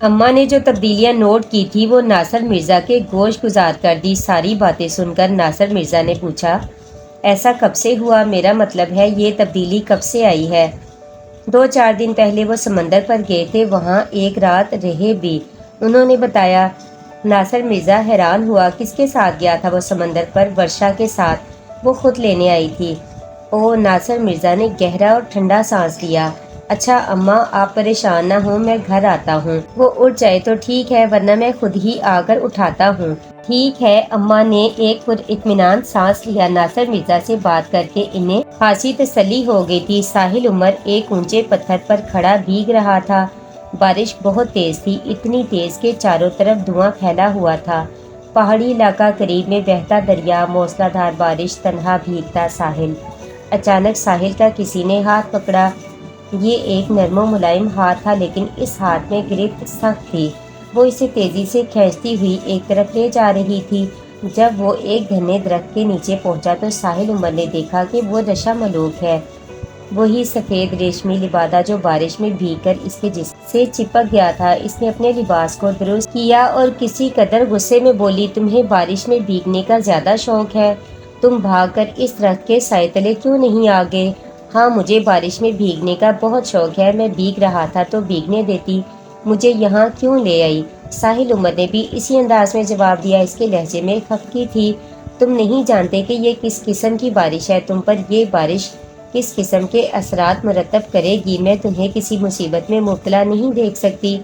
اماں نے جو تبدیلیاں نوٹ کی تھی وہ ناصر مرزا کے گوش گزار کر دی۔ ساری باتیں سن کر ناصر مرزا نے پوچھا، ایسا کب سے ہوا؟ میرا مطلب ہے یہ تبدیلی کب سے آئی ہے؟ 2-4 دن پہلے وہ سمندر پر گئے تھے، وہاں ایک رات رہے بھی، انہوں نے بتایا۔ ناصر مرزا حیران ہوا، کس کے ساتھ گیا تھا وہ سمندر پر؟ ورشا کے ساتھ، وہ خود لینے آئی تھی۔ اوہ! ناصر مرزا نے گہرا اور ٹھنڈا سانس لیا۔ اچھا اماں، آپ پریشان نہ ہوں، میں گھر آتا ہوں۔ وہ اٹھ جائے تو ٹھیک ہے، ورنہ میں خود ہی آ کر اٹھاتا ہوں۔ ٹھیک ہے، اماں نے ایک پراطمینان سانس لیا۔ ناصر مرزا سے بات کر کے انہیں خاصی تسلی ہو گئی تھی۔ ساحل عمر ایک اونچے پتھر پر کھڑا بھیگ رہا تھا۔ بارش بہت تیز تھی، اتنی تیز کہ چاروں طرف دھواں پھیلا ہوا تھا۔ پہاڑی علاقہ، قریب میں بہتا دریا، موسلا دھار بارش، تنہا بھیگتا ساحل۔ اچانک ساحل کا کسی نے ہاتھ پکڑا۔ یہ ایک نرم و ملائم ہاتھ تھا، لیکن اس ہاتھ میں گرفت سخت تھی۔ وہ اسے تیزی سے کھینچتی ہوئی ایک طرف لے جا رہی تھی۔ جب وہ ایک گھنے درخت کے نیچے پہنچا تو ساحل عمر نے دیکھا کہ وہ رشا ملوک ہے، وہی سفید ریشمی لبادہ جو بارش میں بھیگ کر اس کے جسم سے چپک گیا تھا۔ اس نے اپنے لباس کو درست کیا اور کسی قدر غصے میں بولی، تمہیں بارش میں بھیگنے کا زیادہ شوق ہے؟ تم بھاگ کر اس درخت کے سائے تلے کیوں نہیں آ گئے؟ ہاں، مجھے بارش میں بھیگنے کا بہت شوق ہے، میں بھیگ رہا تھا تو بھیگنے دیتی، مجھے یہاں کیوں لے آئی؟ ساحل عمر نے بھی اسی انداز میں جواب دیا۔ اس کے لہجے میں خفگی تھی۔ تم نہیں جانتے کہ یہ کس قسم کی بارش ہے، تم پر یہ بارش کس قسم کے اثرات مرتب کرے گی۔ میں تمہیں کسی مصیبت میں مبتلا نہیں دیکھ سکتی۔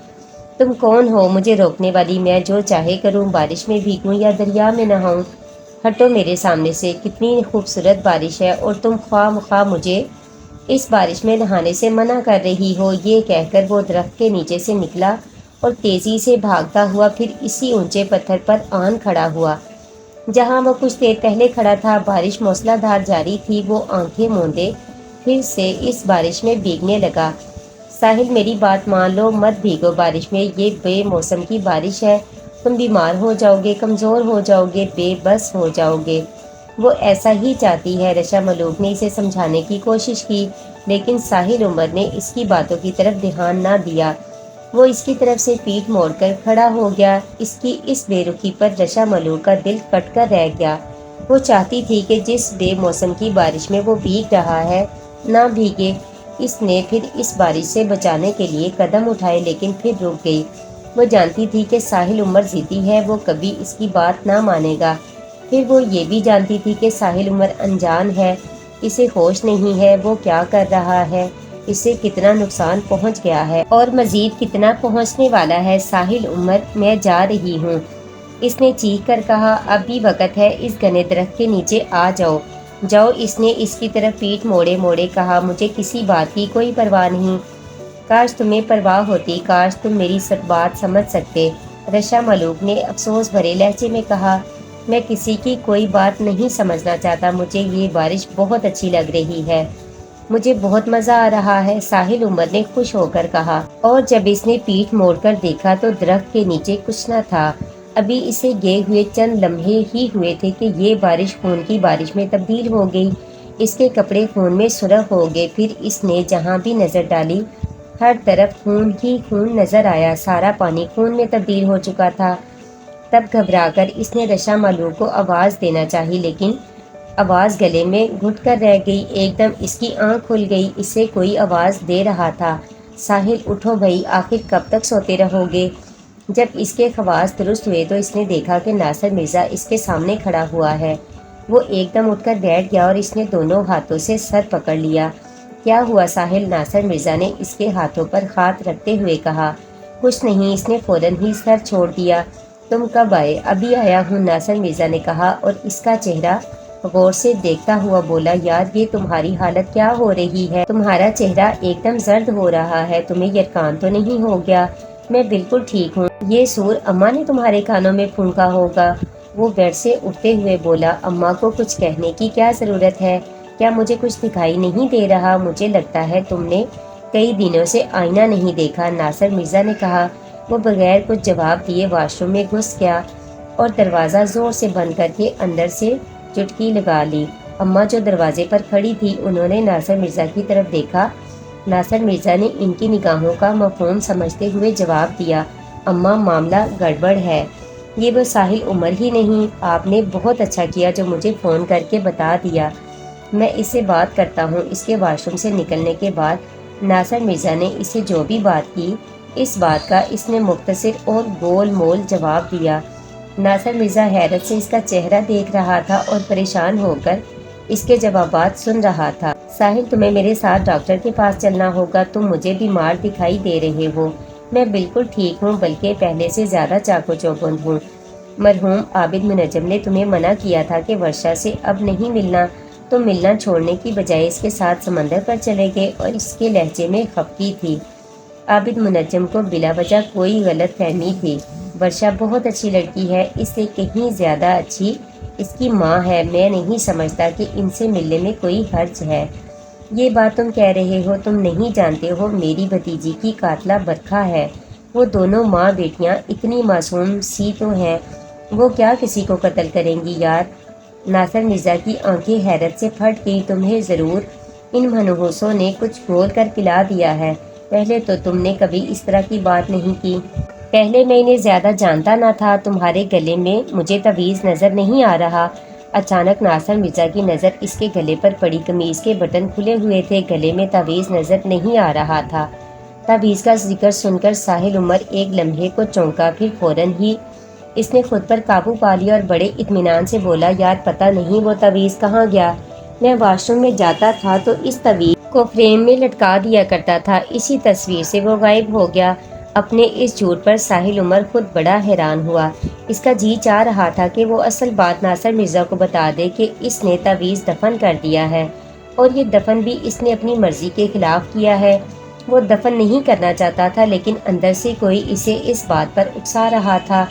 تم کون ہو مجھے روکنے والی؟ میں جو چاہے کروں، بارش میں بھیگوں یا دریا میں نہاؤں۔ ہٹو میرے سامنے سے، کتنی خوبصورت بارش ہے اور تم خواہ مخواہ مجھے اس بارش میں نہانے سے منع کر رہی ہو۔ یہ کہہ کر وہ درخت کے نیچے سے نکلا اور تیزی سے بھاگتا ہوا پھر اسی اونچے پتھر پر آن کھڑا ہوا جہاں وہ کچھ دیر پہلے کھڑا تھا۔ بارش موسلا دھار جاری تھی۔ وہ آنکھیں موندے پھر سے اس بارش میں بھیگنے لگا۔ ساحل، میری بات مان لو، مت بھیگو بارش میں، یہ بے موسم کی بارش ہے، تم بیمار ہو جاؤ گے، کمزور ہو جاؤ گے، بے بس ہو جاؤ گے۔ وہ ایسا ہی چاہتی ہے، رشا ملوک نے اسے سمجھانے کی کوشش کی، لیکن ساحل عمر نے اس کی باتوں کی طرف دھیان نہ دیا۔ وہ اس کی طرف سے پیٹھ موڑ کر کھڑا ہو گیا۔ اس کی اس بے رخی پر رشا ملوک کا دل کٹ کر رہ گیا۔ وہ چاہتی تھی کہ جس بے موسم کی بارش میں وہ بھیگ رہا ہے نہ بھیگے۔ اس نے پھر اس بارش سے بچانے کے لیے قدم اٹھائے، لیکن پھر رک گئی۔ وہ جانتی تھی کہ ساحل عمر ضدی ہے، وہ کبھی اس کی بات نہ مانے گا۔ پھر وہ یہ بھی جانتی تھی کہ ساحل عمر انجان ہے، اسے ہوش نہیں ہے وہ کیا کر رہا ہے، اسے کتنا نقصان پہنچ گیا ہے اور مزید کتنا پہنچنے والا ہے۔ ساحل عمر، میں جا رہی ہوں، اس نے چیخ کر کہا۔ اب بھی وقت ہے، اس گھنے درخت کے نیچے آ جاؤ، جاؤ، اس نے اس کی طرف پیٹھ موڑے موڑے کہا۔ مجھے کسی بات کی کوئی پرواہ نہیں۔ کاش تمہیں پرواہ ہوتی، کاش تم میری بات سمجھ سکتے، رشا ملوک نے افسوس بھرے لہجے میں کہا۔ میں کسی کی کوئی بات نہیں سمجھنا چاہتا، مجھے یہ بارش بہت اچھی لگ رہی ہے، مجھے بہت مزہ آ رہا ہے، ساحل عمر نے خوش ہو کر کہا۔ اور جب اس نے پیٹھ موڑ کر دیکھا تو درخت کے نیچے کچھ نہ تھا۔ ابھی اسے گئے ہوئے چند لمحے ہی ہوئے تھے کہ یہ بارش خون کی بارش میں تبدیل ہو گئی۔ اس کے کپڑے خون میں سرخ ہو گئے۔ پھر اس نے جہاں بھی نظر ڈالی ہر طرف خون ہی خون نظر آیا، سارا پانی خون میں تبدیل ہو چکا تھا۔ تب گھبرا کر اس نے رشا ملوک کو آواز دینا چاہی، لیکن آواز گلے میں گھٹ کر رہ گئی۔ ایک دم اس کی آنکھ کھل گئی، اسے کوئی آواز دے رہا تھا، ساحل اٹھو بھئی، آخر کب تک سوتے رہو گے؟ جب اس کے خواص درست ہوئے تو اس نے دیکھا کہ ناصر مرزا اس کے سامنے کھڑا ہوا ہے۔ وہ ایک دم اٹھ کر بیٹھ گیا اور اس نے دونوں ہاتھوں سے سر پکڑ لیا۔ کیا ہوا ساحل؟ ناصر مرزا نے اس کے ہاتھوں پر ہاتھ رکھتے ہوئے کہا۔ کچھ نہیں، اس نے فوراً ہی سر چھوڑ دیا۔ تم کب آئے؟ ابھی آیا ہوں، ناصر مرزا نے کہا اور اس کا چہرہ غور سے دیکھتا ہوا بولا، یار یہ تمہاری حالت کیا ہو رہی ہے؟ تمہارا چہرہ ایک دم زرد ہو رہا ہے، تمہیں یرقان تو نہیں ہو گیا؟ میں بالکل ٹھیک ہوں، یہ سور اماں نے تمہارے کانوں میں پھونکا ہوگا۔ وہ بیڈ سے اٹھتے ہوئے بولا، اماں کو کچھ کہنے کی کیا ضرورت ہے؟ کیا مجھے کچھ دکھائی نہیں دے رہا؟ مجھے لگتا ہے تم نے کئی دنوں سے آئینہ نہیں دیکھا، ناصر مرزا نے کہا۔ وہ بغیر کچھ جواب دیے واش روم میں گھس گیا اور دروازہ زور سے بند کر کے اندر سے چٹکی لگا لی۔ اماں جو دروازے پر کھڑی تھی انہوں نے ناصر مرزا کی طرف دیکھا۔ ناصر مرزا نے ان کی نگاہوں کا مفہوم سمجھتے ہوئے جواب دیا، اماں معاملہ گڑبڑ ہے۔ یہ وہ ساحل عمر ہی نہیں، آپ نے بہت اچھا کیا جو مجھے فون کر کے بتا دیا، میں اس سے بات کرتا ہوں۔ اس کے واش روم سے نکلنے کے بعد ناصر مرزا نے اسے جو بھی بات کی، اس بات کا اس نے مختصر اور گول مول جواب دیا۔ ناصر مرزا حیرت سے اس کا چہرہ دیکھ رہا تھا اور پریشان ہو کر اس کے جوابات سن رہا تھا۔ ساحل، تمہیں میرے ساتھ ڈاکٹر کے پاس چلنا ہوگا، تم مجھے بیمار دکھائی دے رہے ہو۔ میں بالکل ٹھیک ہوں، بلکہ پہلے سے زیادہ چاق و چوبند ہوں۔ مرحوم عابد منجم نے تمہیں منع کیا تھا کہ ورشا سے اب نہیں ملنا، تم ملنا چھوڑنے کی بجائے اس کے ساتھ سمندر پر چلے گئے، اور اس کے لہجے میں خفگی تھی۔ عابد منجم کو بلا وجہ کوئی غلط فہمی تھی۔ ورشا بہت اچھی لڑکی ہے، اس سے کہیں زیادہ اچھی اس کی ماں ہے۔ میں نہیں سمجھتا کہ ان سے ملنے میں کوئی حرج ہے۔ یہ بات تم کہہ رہے ہو، تم نہیں جانتے ہو میری بھتیجی کی قاتلہ برکھا ہے۔ وہ دونوں ماں بیٹیاں اتنی معصوم سی تو ہیں، وہ کیا کسی کو قتل کریں گی یار؟ ناصر مرزا کی آنکھیں حیرت سے پھٹ گئیں۔ تمہیں ضرور ان منحوسوں نے کچھ گھول کر پلا دیا ہے۔ پہلے تو تم نے کبھی اس طرح کی بات نہیں کی۔ پہلے میں انہیں زیادہ جانتا نہ تھا۔ تمہارے گلے میں مجھے تعویذ نظر نہیں آ رہا۔ اچانک ناصر مرزا کی نظر اس کے گلے پر پڑی۔ قمیض کے بٹن کھلے ہوئے تھے، گلے میں تعویذ نظر نہیں آ رہا تھا۔ تعویذ کا ذکر سن کر ساحل عمر ایک لمحے کو چونکا، پھر فوراً ہی اس نے خود پر قابو پا لیا اور بڑے اطمینان سے بولا، یار پتہ نہیں وہ تعویذ کہاں گیا؟ میں واش روم میں جاتا تھا تو اس تعویذ کو فریم میں لٹکا دیا کرتا تھا، اسی تصویر سے وہ غائب ہو گیا۔ اپنے اس جھوٹ پر ساحل عمر خود بڑا حیران ہوا۔ اس کا جی چاہ رہا تھا کہ وہ اصل بات ناصر مرزا کو بتا دے کہ اس نے تعویذ دفن کر دیا ہے، اور یہ دفن بھی اس نے اپنی مرضی کے خلاف کیا ہے۔ وہ دفن نہیں کرنا چاہتا تھا، لیکن اندر سے کوئی اسے اس بات پر اکسا رہا تھا،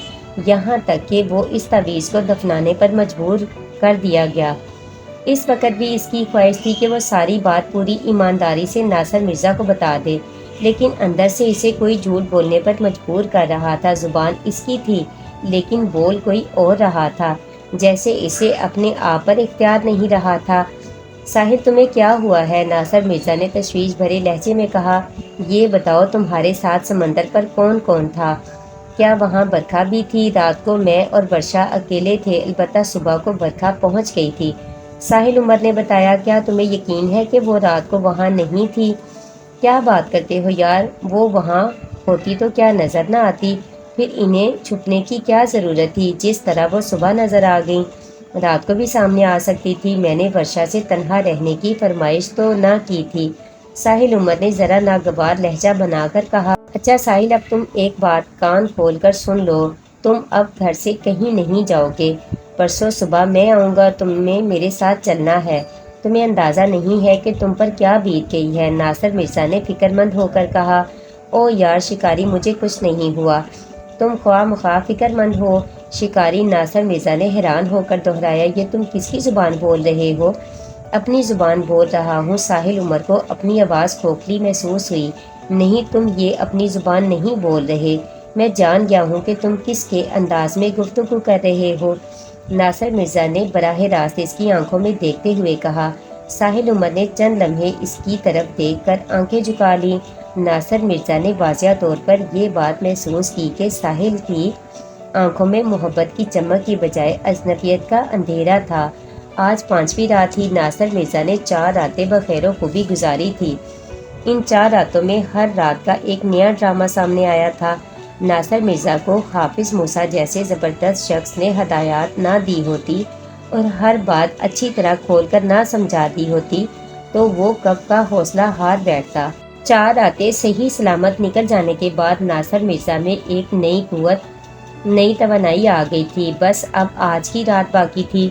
یہاں تک کہ وہ اس تعویذ کو دفنانے پر مجبور کر دیا گیا۔ اس وقت بھی اس کی خواہش تھی کہ وہ ساری بات پوری ایمانداری سے ناصر مرزا کو بتا دے، لیکن اندر سے اسے کوئی جھوٹ بولنے پر مجبور کر رہا تھا۔ زبان اس کی تھی، لیکن بول کوئی اور رہا تھا، جیسے اسے اپنے آپ پر اختیار نہیں رہا تھا۔ ساحل، تمہیں کیا ہوا ہے؟ ناصر مرزا نے تشویش بھرے لہجے میں کہا۔ یہ بتاؤ، تمہارے ساتھ سمندر پر کون کون تھا؟ کیا وہاں برکھا بھی تھی؟ رات کو میں اور ورشا اکیلے تھے، البتہ صبح کو برکھا پہنچ گئی تھی، ساحل عمر نے بتایا۔ کیا تمہیں یقین ہے کہ وہ رات کو وہاں نہیں تھی؟ کیا بات کرتے ہو یار، وہ وہاں ہوتی تو کیا نظر نہ آتی؟ پھر انہیں چھپنے کی کیا ضرورت تھی؟ جس طرح وہ صبح نظر آ گئیں، رات کو بھی سامنے آ سکتی تھی۔ میں نے ورشا سے تنہا رہنے کی فرمائش تو نہ کی تھی، ساحل عمر نے ذرا ناگوار لہجہ بنا کر کہا۔ اچھا ساحل، اب تم ایک بات کان کھول کر سن لو، تم اب گھر سے کہیں نہیں جاؤ گے۔ پرسوں صبح میں آؤں گا، تمہیں میرے ساتھ چلنا ہے۔ تمہیں اندازہ نہیں ہے کہ تم پر کیا بیت گئی ہے، ناصر مرزا نے فکر مند ہو کر کہا۔ او یار شکاری، مجھے کچھ نہیں ہوا، تم خواہ مخواہ فکر مند ہو۔ شکاری، ناصر مرزا نے حیران ہو کر دہرایا، یہ تم کس کی زبان بول رہے ہو؟ اپنی زبان بول رہا ہوں۔ ساحل عمر کو اپنی آواز کھوکھلی محسوس ہوئی۔ نہیں، تم یہ اپنی زبان نہیں بول رہے، میں جان گیا ہوں کہ تم کس کے انداز میں گفتگو کر رہے ہو، ناصر مرزا نے براہ راست اس کی آنکھوں میں دیکھتے ہوئے کہا۔ ساحل عمر نے چند لمحے اس کی طرف دیکھ کر آنکھیں جھکا لیں۔ ناصر مرزا نے واضح طور پر یہ بات محسوس کی کہ ساحل کی آنکھوں میں محبت کی چمک کی بجائے اجنبیت کا اندھیرا تھا۔ آج 5ویں رات تھی۔ ناصر مرزا نے 4 راتیں بخیر و خوبی گزاری تھی۔ ان 4 راتوں میں ہر رات کا ایک نیا ڈرامہ سامنے آیا تھا۔ ناصر مرزا کو حافظ موسیٰ جیسے زبردست شخص نے ہدایات نہ دی ہوتی اور ہر بات اچھی طرح کھول کر نہ سمجھا دی ہوتی تو وہ کب کا حوصلہ ہار بیٹھتا۔ 4 راتیں صحیح سلامت نکل جانے کے بعد ناصر مرزا میں ایک نئی قوت، نئی توانائی آ گئی تھی۔ بس اب آج کی رات باقی تھی۔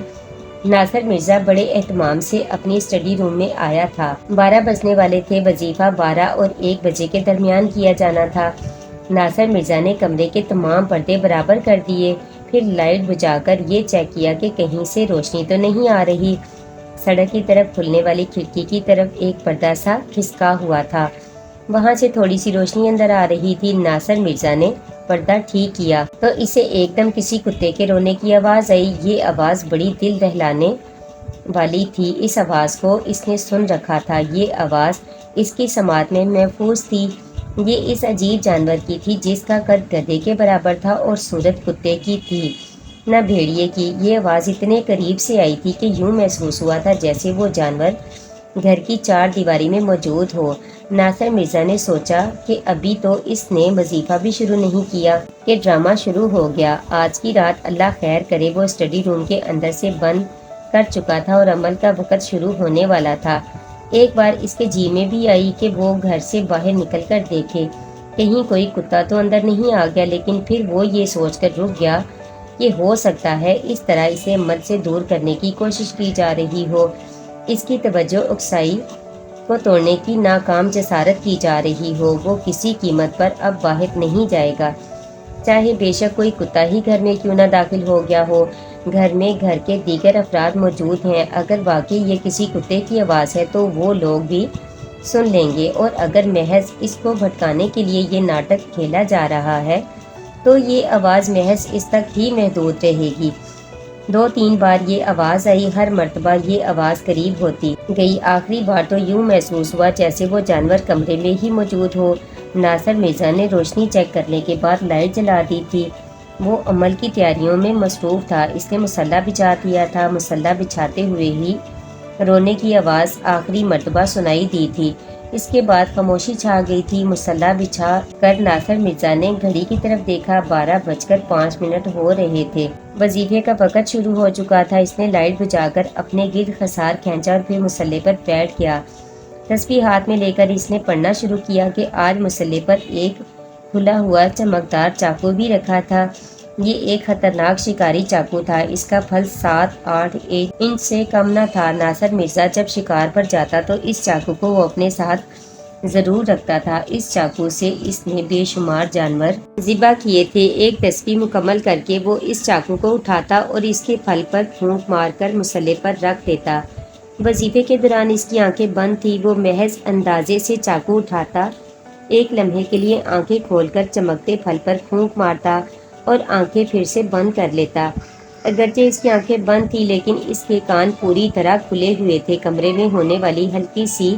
ناصر مرزا بڑے اہتمام سے اپنی اسٹڈی روم میں آیا تھا۔ 12 بجنے والے تھے۔ وظیفہ 12 اور 1 بجے کے درمیان کیا جانا تھا۔ ناصر مرزا نے کمرے کے تمام پردے برابر کر دیے، پھر لائٹ بجھا کر یہ چیک کیا کہ کہیں سے روشنی تو نہیں آ رہی۔ سڑک کی طرف کھلنے والی کھڑکی کی طرف ایک پردہ سا کھسکا ہوا تھا، وہاں سے تھوڑی سی روشنی اندر آ رہی تھی۔ ناصر مرزا نے پردہ ٹھیک کیا تو اسے ایک دم کسی کتے کے رونے کی آواز آئی۔ یہ آواز بڑی دل دہلانے والی تھی۔ اس آواز کو اس نے سن رکھا تھا، یہ آواز اس کی سماعت میں محفوظ تھی۔ یہ اس عجیب جانور کی تھی جس کا قد گدھے کے برابر تھا اور صورت کتے کی تھی، نہ بھیڑیے کی۔ یہ آواز اتنے قریب سے آئی تھی کہ یوں محسوس ہوا تھا جیسے وہ جانور گھر کی چار دیواری میں موجود ہو۔ ناصر مرزا نے سوچا کہ ابھی تو اس نے وظیفہ بھی شروع نہیں کیا کہ ڈرامہ شروع ہو گیا۔ آج کی رات اللہ خیر کرے وہ اسٹڈی روم کے اندر سے بند کر چکا تھا اور عمل کا وقت شروع ہونے والا تھا۔ ایک بار اس کے جی میں بھی آئی کہ وہ گھر سے باہر نکل کر دیکھے کہیں کوئی کتا تو اندر نہیں آ گیا، لیکن پھر وہ یہ سوچ کر رک گیا کہ ہو سکتا ہے اس طرح اسے عمل سے دور کرنے کی کوشش کی جا رہی ہو، اس کی توجہ اکسائی کو توڑنے کی ناکام جسارت کی جا رہی ہو۔ وہ کسی قیمت پر اب باہر نہیں جائے گا، چاہے بے شک کوئی کتا ہی گھر میں کیوں نہ داخل ہو گیا ہو۔ گھر میں گھر کے دیگر افراد موجود ہیں، اگر واقعی یہ کسی کتے کی آواز ہے تو وہ لوگ بھی سن لیں گے، اور اگر محض اس کو بھٹکانے کے لیے یہ ناٹک کھیلا جا رہا ہے تو یہ آواز محض اس تک ہی محدود رہے گی۔ دو تین بار یہ آواز آئی، ہر مرتبہ یہ آواز قریب ہوتی گئی، آخری بار تو یوں محسوس ہوا جیسے وہ جانور کمرے میں ہی موجود ہو۔ ناصر مرزا نے روشنی چیک کرنے کے بعد لائٹ جلا دی تھی۔ وہ عمل کی تیاریوں میں مصروف تھا، اس نے مسلح بچھا دیا تھا۔ مسلح بچھاتے ہوئے ہی رونے کی آواز آخری مرتبہ سنائی دی تھی، اس کے بعد خاموشی چھا گئی تھی۔ مسلح بچھا کر ناصر مرزا نے گھڑی کی طرف دیکھا، 12:05 ہو رہے تھے۔ وظیفے کا وقت شروع ہو چکا تھا۔ اس نے لائٹ بجھا کر اپنے گرد خسار کھینچا اور پھر مسلح پر بیٹھ گیا۔ تسبیح ہاتھ میں لے کر اس نے پڑھنا شروع کیا کہ آج مسلح پر ایک کھلا ہوا چمکدار چاقو بھی رکھا تھا۔ یہ ایک خطرناک شکاری چاقو تھا، اس کا پھل 7-8 انچ سے کم نہ تھا۔ ناصر مرزا جب شکار پر جاتا تو اس چاقو کو وہ اپنے ساتھ ضرور رکھتا تھا۔ اس چاقو سے اس نے بے شمار جانور ذبح کیے تھے۔ ایک تسبیح مکمل کر کے وہ اس چاقو کو اٹھاتا اور اس کے پھل پر پھونک مار کر مسلح پر رکھ دیتا۔ وظیفے کے دوران اس کی آنکھیں بند تھیں، وہ محض اندازے سے چاقو اٹھاتا، ایک لمحے کے لیے آنکھیں کھول کر چمکتے پھل پر پھونک مارتا اور آنکھیں پھر سے بند کر لیتا۔ اگرچہ اس کی آنکھیں بند تھیں لیکن اس کے کان پوری طرح کھلے ہوئے تھے۔ کمرے میں ہونے والی ہلکی سی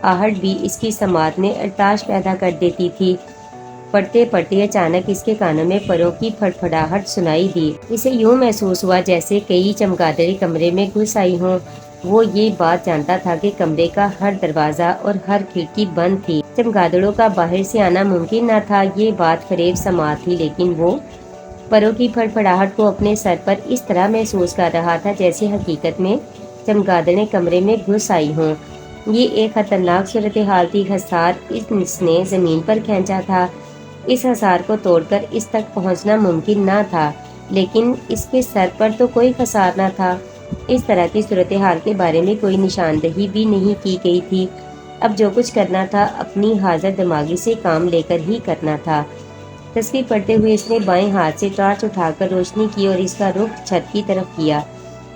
آہٹ بھی اس کی سماعت میں ارتعاش پیدا کر دیتی تھی۔ پڑھتے پڑھتے اچانک اس کے کانوں میں پروں کی پھڑپھڑاہٹ سنائی دی۔ اسے یوں محسوس ہوا جیسے کئی چمگادڑیں کمرے میں گھس آئی ہوں۔ وہ یہ بات جانتا تھا کہ کمرے کا ہر دروازہ اور ہر کھڑکی بند تھی، چمگادڑوں کا باہر سے آنا ممکن نہ تھا۔ یہ بات فریب سماعت تھی، لیکن وہ پروں کی پھڑپھڑاہٹ کو اپنے سر پر اس طرح محسوس کر رہا تھا جیسے حقیقت میں چمگادڑیں کمرے میں گھس آئی ہوں۔ یہ ایک خطرناک صورتحال تھی۔ حصار اس نے زمین پر کھینچا تھا، اس حصار کو توڑ کر اس تک پہنچنا ممکن نہ تھا، لیکن اس کے سر پر تو کوئی حصار نہ تھا۔ اس طرح کی صورتحال کے بارے میں کوئی نشاندہی بھی نہیں کی گئی تھی۔ اب جو کچھ کرنا تھا اپنی حاضر دماغی سے کام لے کر ہی کرنا تھا۔ تسبیح پڑھتے ہوئے اس نے بائیں ہاتھ سے ٹارچ اٹھا کر روشنی کی اور اس کا رخ چھت کی طرف کیا۔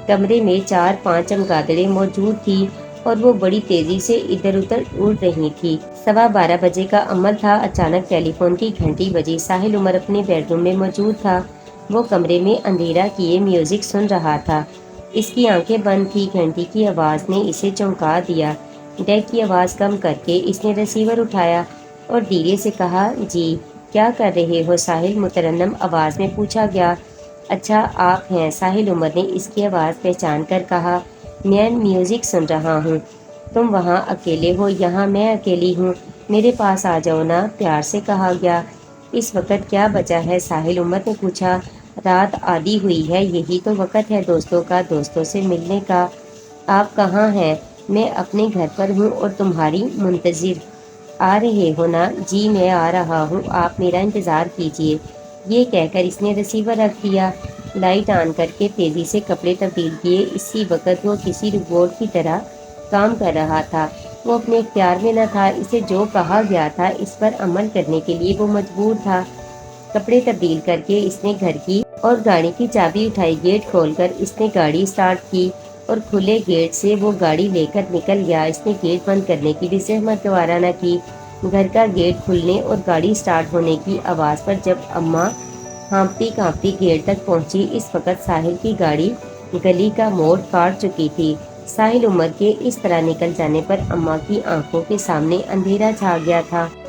کمرے میں 4-5 چمگادڑیں موجود تھیں اور وہ بڑی تیزی سے ادھر ادھر اڑ رہی تھی۔ 12:15 بجے کا عمل تھا۔ اچانک ٹیلی فون کی گھنٹی بجی۔ ساحل عمر اپنے بیڈ روم میں موجود تھا، وہ کمرے میں اندھیرا کیے میوزک سن رہا تھا۔ اس کی آنکھیں بند تھیں۔ گھنٹی کی آواز نے اسے چونکا دیا۔ ڈیک کی آواز کم کر کے اس نے ریسیور اٹھایا اور دھیرے سے کہا، جی کیا کر رہے ہو ساحل؟ مترنم آواز میں پوچھا گیا۔ اچھا آپ ہیں؟ ساحل عمر نے اس کی آواز پہچان کر کہا، میں میوزک سن رہا ہوں۔ تم وہاں اکیلے ہو؟ یہاں میں اکیلی ہوں، میرے پاس آ جاؤ نا، پیار سے کہا گیا۔ اس وقت کیا بجا ہے؟ ساحل عمر نے پوچھا۔ رات آدھی ہوئی ہے، یہی تو وقت ہے دوستوں کا، دوستوں سے ملنے کا۔ آپ کہاں ہیں؟ میں اپنے گھر پر ہوں اور تمہاری منتظر۔ آ رہے ہو نا؟ جی میں آ رہا ہوں، آپ میرا انتظار کیجیے۔ یہ کہہ کر اس نے ریسیور رکھ دیا۔ لائٹ آن کر کے تیزی سے کپڑے تبدیل کیے۔ اسی وقت وہ کسی روبوٹ کی طرح کام کر رہا تھا، وہ اپنے اختیار میں نہ تھا، اسے جو کہا گیا تھا اس پر عمل کرنے کے لیے وہ مجبور تھا۔ کپڑے تبدیل کر کے اس نے گھر کی اور گاڑی کی چابی اٹھائی۔ گیٹ کھول کر اس نے گاڑی سٹارٹ کی اور کھلے گیٹ سے وہ گاڑی لے کر نکل گیا۔ اس نے گیٹ بند کرنے کی بھی زحمت گوارا نہ کی۔ گھر کا گیٹ کھلنے اور گاڑی سٹارٹ ہونے کی آواز پر جب اماں ہانپتی کانپتی گیٹ تک پہنچی، اس وقت ساحل کی گاڑی گلی کا موڑ کاٹ چکی تھی۔ ساحل عمر کے اس طرح نکل جانے پر اماں کی آنکھوں کے سامنے اندھیرا چھا گیا تھا۔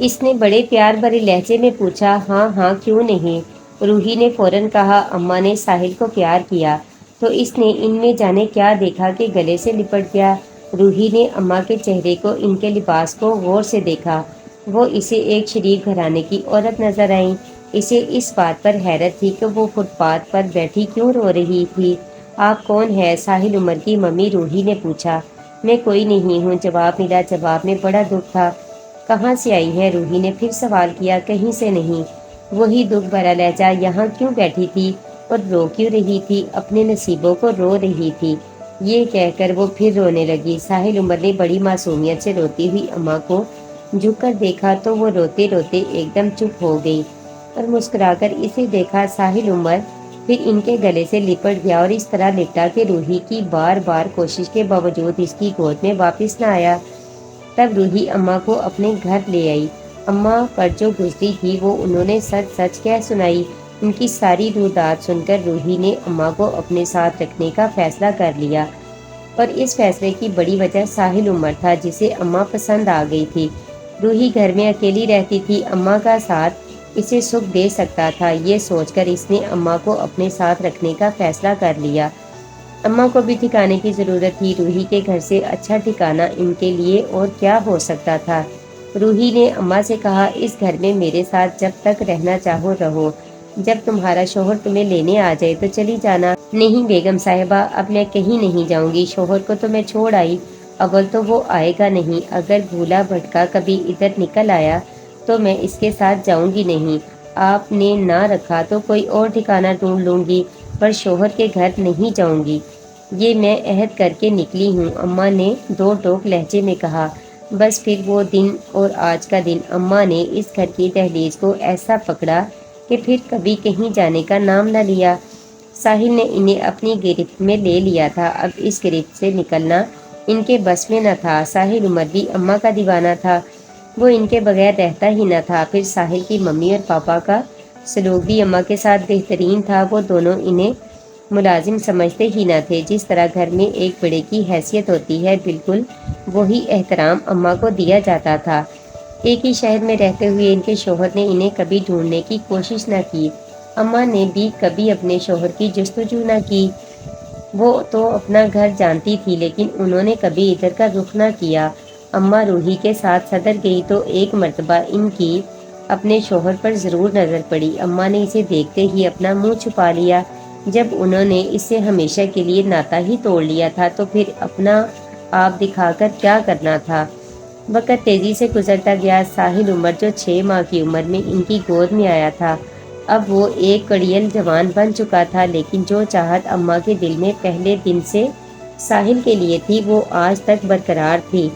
اس نے بڑے پیار بھرے لہجے میں پوچھا۔ ہاں ہاں کیوں نہیں، روحی نے فوراً کہا۔ اماں نے ساحل کو پیار کیا تو اس نے ان میں جانے کیا دیکھا کہ گلے سے لپٹ گیا۔ روحی نے اماں کے چہرے کو، ان کے لباس کو غور سے دیکھا۔ وہ اسے ایک شریف گھرانے کی عورت نظر آئیں۔ اسے اس بات پر حیرت تھی کہ وہ فٹ پاتھ پر بیٹھی کیوں رو رہی تھی۔ آپ کون ہیں؟ ساحل عمر کی ممی روحی نے پوچھا۔ میں کوئی نہیں ہوں، جواب ملا۔ جواب میں بڑا دکھ تھا۔ کہاں سے آئی ہے؟ روحی نے پھر سوال کیا۔ کہیں سے نہیں۔ وہی دکھ بھرا لہجہ۔ یہاں کیوں بیٹھی تھی اور رو کیوں رہی تھی؟ اپنے نصیبوں کو رو رہی تھی۔ یہ کہہ کر وہ پھر رونے لگی۔ ساحل عمر نے بڑی معصومیت سے روتی ہوئی اماں کو جھک کر دیکھا تو وہ روتے روتے ایک دم چپ ہو گئی اور مسکرا کر اسے دیکھا۔ ساحل عمر پھر ان کے گلے سے لپٹ گیا اور اس طرح لپٹا کہ روحی کی بار بار کوشش کے باوجود اس کی گود میں واپس نہ آیا۔ تب روحی اماں کو اپنے گھر لے آئی۔ اماں پر جو گزری تھی وہ انہوں نے سچ سچ کہہ سنائی۔ ان کی ساری رودات سن کر روحی نے اماں کو اپنے ساتھ رکھنے کا فیصلہ کر لیا، اور اس فیصلے کی بڑی وجہ ساحل عمر تھا جسے اماں پسند آ گئی تھی۔ روحی گھر میں اکیلی رہتی تھی، اماں کا ساتھ اسے سکھ دے سکتا تھا، یہ سوچ کر اس نے اماں کو اپنے ساتھ رکھنے کا فیصلہ کر لیا۔ اماں کو بھی ٹھکانے کی ضرورت تھی، روحی کے گھر سے اچھا ٹھکانہ ان کے لیے اور کیا ہو سکتا تھا۔ روحی نے اماں سے کہا، اس گھر میں میرے ساتھ جب تک رہنا چاہو رہو، جب تمہارا شوہر تمہیں لینے آ جائے تو چلی جانا۔ نہیں بیگم صاحبہ، اب میں کہیں نہیں جاؤں گی، شوہر کو تو میں چھوڑ آئی، اول تو وہ آئے گا نہیں، اگر بھولا بھٹکا کبھی ادھر نکل آیا تو میں اس کے ساتھ جاؤں گی نہیں، آپ نے نہ رکھا تو کوئی اور ٹھکانہ ڈھونڈ لوں گی، پر شوہر کے گھر نہیں جاؤں گی، یہ میں عہد کر کے نکلی ہوں، اماں نے دو ٹوک لہجے میں کہا۔ بس پھر وہ دن اور آج کا دن اماں نے اس گھر کی دہلیز کو ایسا پکڑا کہ پھر کبھی کہیں جانے کا نام نہ لیا۔ ساحل نے انہیں اپنی گرفت میں لے لیا تھا، اب اس گرفت سے نکلنا ان کے بس میں نہ تھا۔ ساحل عمر بھی اماں کا دیوانہ تھا، وہ ان کے بغیر رہتا ہی نہ تھا۔ پھر ساحل کی ممی اور پاپا کا سلوک بھی اماں کے ساتھ بہترین تھا، وہ دونوں انہیں ملازم سمجھتے ہی نہ تھے۔ جس طرح گھر میں ایک بڑے کی حیثیت ہوتی ہے، بالکل وہی احترام اماں کو دیا جاتا تھا۔ ایک ہی شہر میں رہتے ہوئے ان کے شوہر نے انہیں کبھی ڈھونڈنے کی کوشش نہ کی، اماں نے بھی کبھی اپنے شوہر کی جستجو نہ کی۔ وہ تو اپنا گھر جانتی تھی لیکن انہوں نے کبھی ادھر کا رخ نہ کیا۔ اماں روحی کے ساتھ صدر گئی تو ایک مرتبہ ان کی اپنے شوہر پر ضرور نظر پڑی۔ اماں نے اسے دیکھتے ہی اپنا منہ چھپا لیا۔ جب انہوں نے اس سے ہمیشہ کے لیے ناتا ہی توڑ لیا تھا تو پھر اپنا آپ دکھا کر کیا کرنا تھا۔ وقت تیزی سے گزرتا گیا۔ ساحل عمر جو 6 ماہ کی عمر میں ان کی گود میں آیا تھا، اب وہ ایک کڑیل جوان بن چکا تھا، لیکن جو چاہت اماں کے دل میں پہلے دن سے ساحل کے لیے تھی وہ آج تک برقرار تھی۔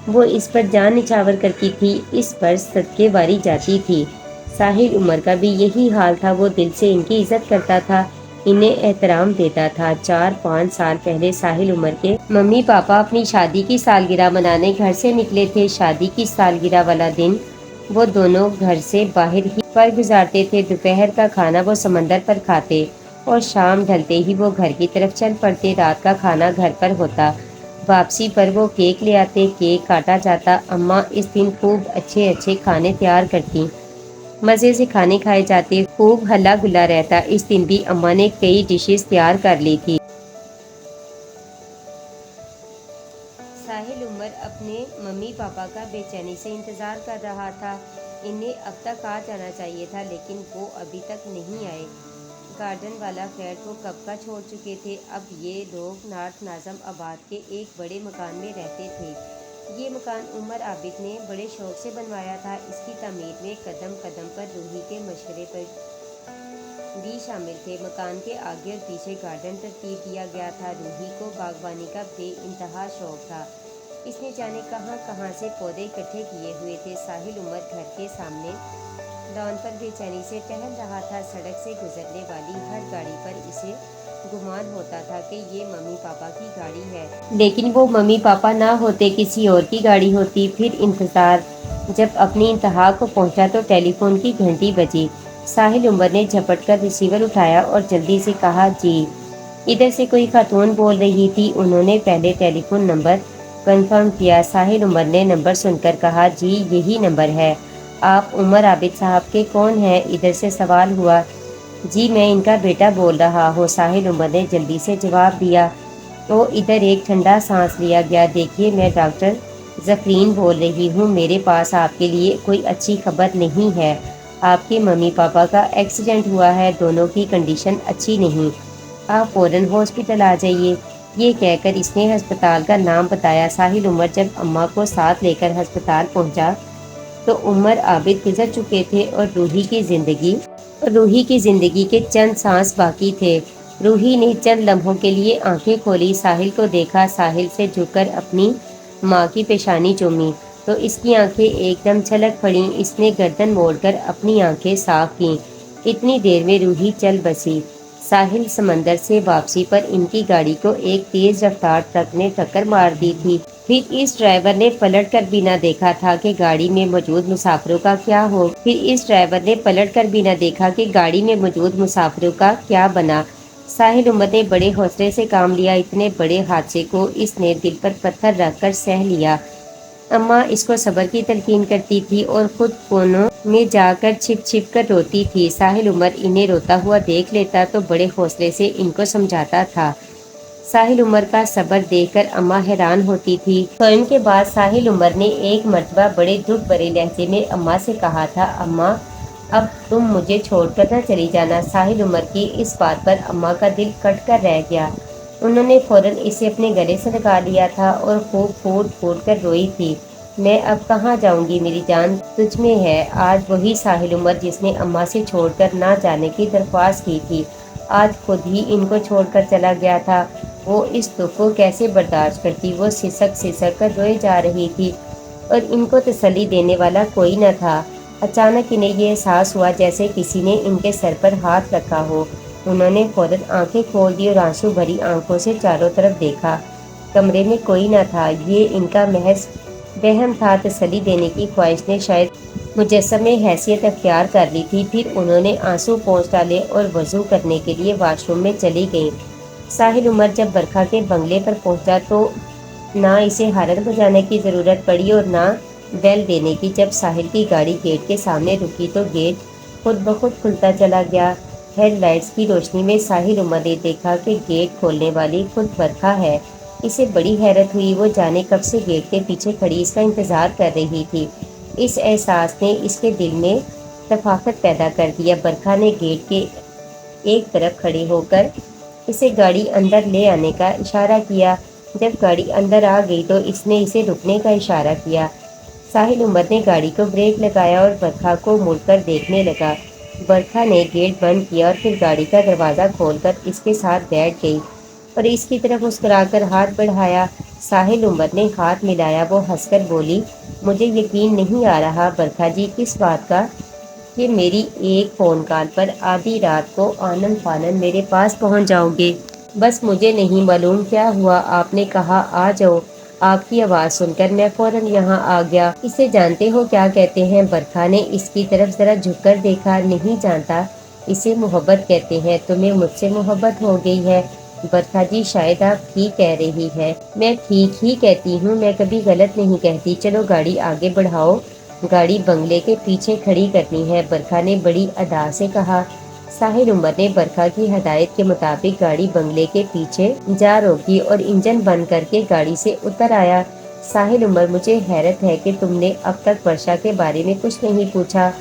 وہ اس پر جان نچھاور کرتی تھی، اس پر صدقے واری جاتی تھی۔ ساحل عمر کا بھی یہی حال تھا، وہ دل سے ان کی عزت کرتا تھا، انہیں احترام دیتا تھا۔ 4-5 سال پہلے ساحل عمر کے ممی پاپا اپنی شادی کی سالگرہ منانے گھر سے نکلے تھے۔ شادی کی سالگرہ والا دن وہ دونوں گھر سے باہر ہی پر گزارتے تھے، دوپہر کا کھانا وہ سمندر پر کھاتے اور شام ڈھلتے ہی وہ گھر کی طرف چل پڑتے، رات کا کھانا گھر پر ہوتا، واپسی پر وہ کیک لے آتے، کیک کاٹا جاتا، اماں اس دن خوب اچھے اچھے کھانے تیار کرتی، مزے سے کھانے کھائے جاتے، خوب ہلا گلا رہتا۔ اس دن بھی اماں نے کئی ڈشز تیار کر لی تھی۔ ساحل عمر اپنے ممی پاپا کا بے چینی سے انتظار کر رہا تھا، انہیں اب تک آ جانا چاہیے تھا لیکن وہ ابھی تک نہیں آئے۔ گارڈن والا فلیٹ وہ کب کا چھوڑ چکے تھے، اب یہ لوگ نارتھ ناظم آباد کے ایک بڑے مکان میں رہتے تھے۔ یہ مکان عمر عابد نے بڑے شوق سے بنوایا تھا، اس کی تعمیر میں قدم قدم پر روحی کے مشورے پر بھی شامل تھے۔ مکان کے آگے اور پیچھے گارڈن ترتیب دیا گیا تھا۔ روحی کو باغبانی کا بے انتہا شوق تھا، اس نے جانے کہاں کہاں سے پودے اکٹھے کیے ہوئے تھے۔ ساحل عمر گھر کے سامنے لان پر بے چینی سے ٹہل رہا تھا، سڑک سے گزرنے والی ہر گاڑی پر اسے گمان ہوتا تھا کہ یہ ممی پاپا کی گاڑی ہے، لیکن وہ ممی پاپا نہ ہوتے، کسی اور کی گاڑی ہوتی۔ پھر انتظار جب اپنی انتہا کو پہنچا تو ٹیلی فون کی گھنٹی بجی۔ ساحل عمر نے جھپٹ کر ریسیور اٹھایا اور جلدی سے کہا، جی۔ ادھر سے کوئی خاتون بول رہی تھی۔ انہوں نے پہلے ٹیلی فون نمبر کنفرم کیا۔ ساحل عمر نے نمبر سن کر کہا، جی یہی نمبر ہے، آپ عمر عابد صاحب کے کون ہیں؟ ادھر سے سوال ہوا۔ جی میں ان کا بیٹا بول رہا ہوں، ساحل عمر نے جلدی سے جواب دیا۔ تو ادھر ایک ٹھنڈا سانس لیا گیا۔ دیکھیے میں ڈاکٹر ظفرین بول رہی ہوں، میرے پاس آپ کے لیے کوئی اچھی خبر نہیں ہے۔ آپ کے ممی پاپا کا ایکسیڈنٹ ہوا ہے، دونوں کی کنڈیشن اچھی نہیں، آپ فوراً ہاسپٹل آ جائیے۔ یہ کہہ کر اس نے ہسپتال کا نام بتایا۔ ساحل عمر جب اماں کو ساتھ لے کر ہسپتال پہنچا تو عمر عابد گزر چکے تھے اور روحی کی زندگی کے چند سانس باقی تھے۔ روحی نے چند لمحوں کے لیے آنکھیں کھولی، ساحل کو دیکھا، ساحل سے جھک کر اپنی ماں کی پیشانی چومی تو اس کی آنکھیں ایک دم چھلک پڑیں۔ اس نے گردن موڑ کر اپنی آنکھیں صاف کیں۔ اتنی دیر میں روحی چل بسی۔ ساحل سمندر سے واپسی پر ان کی گاڑی کو ایک تیز رفتار ٹرک نے ٹکر مار دی تھی۔ پھر اس ڈرائیور نے پلٹ کر بھی نہ دیکھا تھا کہ گاڑی میں موجود مسافروں کا کیا بنا۔ ساحل عمر نے بڑے حوصلے سے کام لیا۔ اتنے بڑے حادثے کو اس نے دل پر پتھر رکھ کر سہ لیا۔ اماں اس کو صبر کی تلقین کرتی تھی اور خود کونوں میں جا کر چھپ چھپ کر روتی تھی۔ ساحل عمر انہیں روتا ہوا دیکھ لیتا تو بڑے حوصلے سے ان کو سمجھاتا تھا۔ ساحل عمر کا صبر دیکھ کر اماں حیران ہوتی تھی۔ سوئم کے بعد ساحل عمر نے ایک مرتبہ بڑے دکھ بھرے لہجے میں اماں سے کہا تھا، اماں اب تم مجھے چھوڑ کر نہ چلی جانا۔ ساحل عمر کی اس بات پر اماں کا دل کٹ کر رہ گیا۔ انہوں نے فوراً اسے اپنے گلے سے لگا لیا تھا اور خوب پھوٹ پھوٹ کر روئی تھی۔ میں اب کہاں جاؤں گی، میری جان تجھ میں ہے۔ آج وہی ساحل عمر جس نے اماں سے چھوڑ کر نہ جانے کی درخواست کی تھی، آج خود ہی ان کو چھوڑ کر چلا گیا تھا۔ وہ اس دکھ کو کیسے برداشت کرتی؟ وہ سسک سسک کر روئے جا رہی تھی اور ان کو تسلی دینے والا کوئی نہ تھا۔ اچانک انہیں یہ احساس ہوا جیسے کسی نے ان کے سر پر ہاتھ رکھا ہو۔ انہوں نے فوراً آنکھیں کھول دی اور آنسو بھری آنکھوں سے چاروں طرف دیکھا۔ کمرے میں کوئی نہ تھا۔ یہ ان کا محض وہم تھا۔ تسلی دینے کی خواہش نے شاید مجسمے حیثیت اختیار کر لی تھی۔ پھر انہوں نے آنسو پونچھ ڈالے اور وضو کرنے کے لیے واش روم میں چلی گئیں۔ ساحل عمر جب برکھا کے بنگلے پر پہنچا تو نہ اسے ہارن بجانے کی ضرورت پڑی اور نہ بیل دینے کی۔ جب ساحل کی گاڑی گیٹ کے سامنے رکی تو گیٹ خود بخود کھلتا چلا گیا۔ ہیڈ لائٹس کی روشنی میں ساحل عمر نے دیکھا کہ گیٹ کھولنے والی خود برکھا ہے۔ اسے بڑی حیرت ہوئی، وہ جانے کب سے گیٹ کے پیچھے کھڑی اس کا انتظار کر رہی تھی۔ اس احساس نے اس کے دل میں تفاخر پیدا کر دیا۔ برکھا نے گیٹ کے ایک طرف کھڑے ہو کر اسے گاڑی اندر لے آنے کا اشارہ کیا۔ جب گاڑی اندر آ گئی تو اس نے اسے رکنے کا اشارہ کیا۔ ساحل عمر نے گاڑی کو بریک لگایا اور برکھا کو مڑ کر دیکھنے لگا۔ برکھا نے گیٹ بند کیا اور پھر گاڑی کا دروازہ کھول کر اس کے ساتھ بیٹھ گئی اور اس کی طرف مسکرا کر ہاتھ بڑھایا۔ ساحل عمر نے ہاتھ ملایا۔ وہ ہنس کر بولی، مجھے یقین نہیں آ رہا برکھا جی، کس بات کا؟ کہ میری ایک فون کال پر آدھی رات کو آنن فانن میرے پاس پہنچ جاؤ گے۔ بس مجھے نہیں معلوم کیا ہوا، آپ نے کہا آ جاؤ، آپ کی آواز سن کر میں فوراً یہاں آ گیا۔ اسے جانتے ہو کیا کہتے ہیں؟ برکھا نے اس کی طرف ذرا جھک کر دیکھا۔ نہیں جانتا، اسے محبت کہتے ہیں۔ تمہیں مجھ سے محبت ہو گئی ہے؟ برکھا جی شاید آپ ٹھیک کہہ رہی ہے۔ میں ٹھیک ہی کہتی ہوں، میں کبھی غلط نہیں کہتی۔ چلو گاڑی آگے بڑھاؤ، گاڑی بنگلے کے پیچھے کھڑی کرنی ہے، برکھا نے بڑی ادا سے کہا۔ ساحل عمر نے برکھا کی ہدایت کے مطابق گاڑی بنگلے کے پیچھے جا روکی اور انجن بند کر کے گاڑی سے اتر آیا۔ ساحل عمر، مجھے حیرت ہے کہ تم نے اب تک ورشا کے بارے میں کچھ نہیں پوچھا۔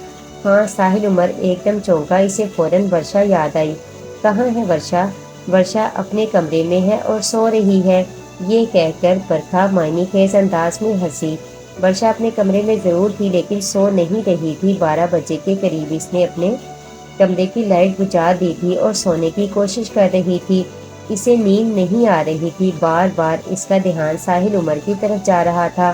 ہاں، ساحل عمر ایک دم چونکا۔ اسے فوراً ورشا یاد آئی۔ کہاں ہے ورشا؟ ورشا اپنے کمرے میں ہے اور سو رہی ہے۔ یہ کہہ کر برکھا معنی خیز انداز میں ہنسی۔ ورشا اپنے کمرے میں ضرور تھی لیکن سو نہیں رہی تھی۔ 12 بجے کے قریب اس نے اپنے کمرے کی لائٹ بجھا دی تھی اور سونے کی کوشش کر رہی تھی۔ اسے نیند نہیں آ رہی تھی۔ بار بار اس کا دھیان ساحل عمر کی طرف جا رہا تھا۔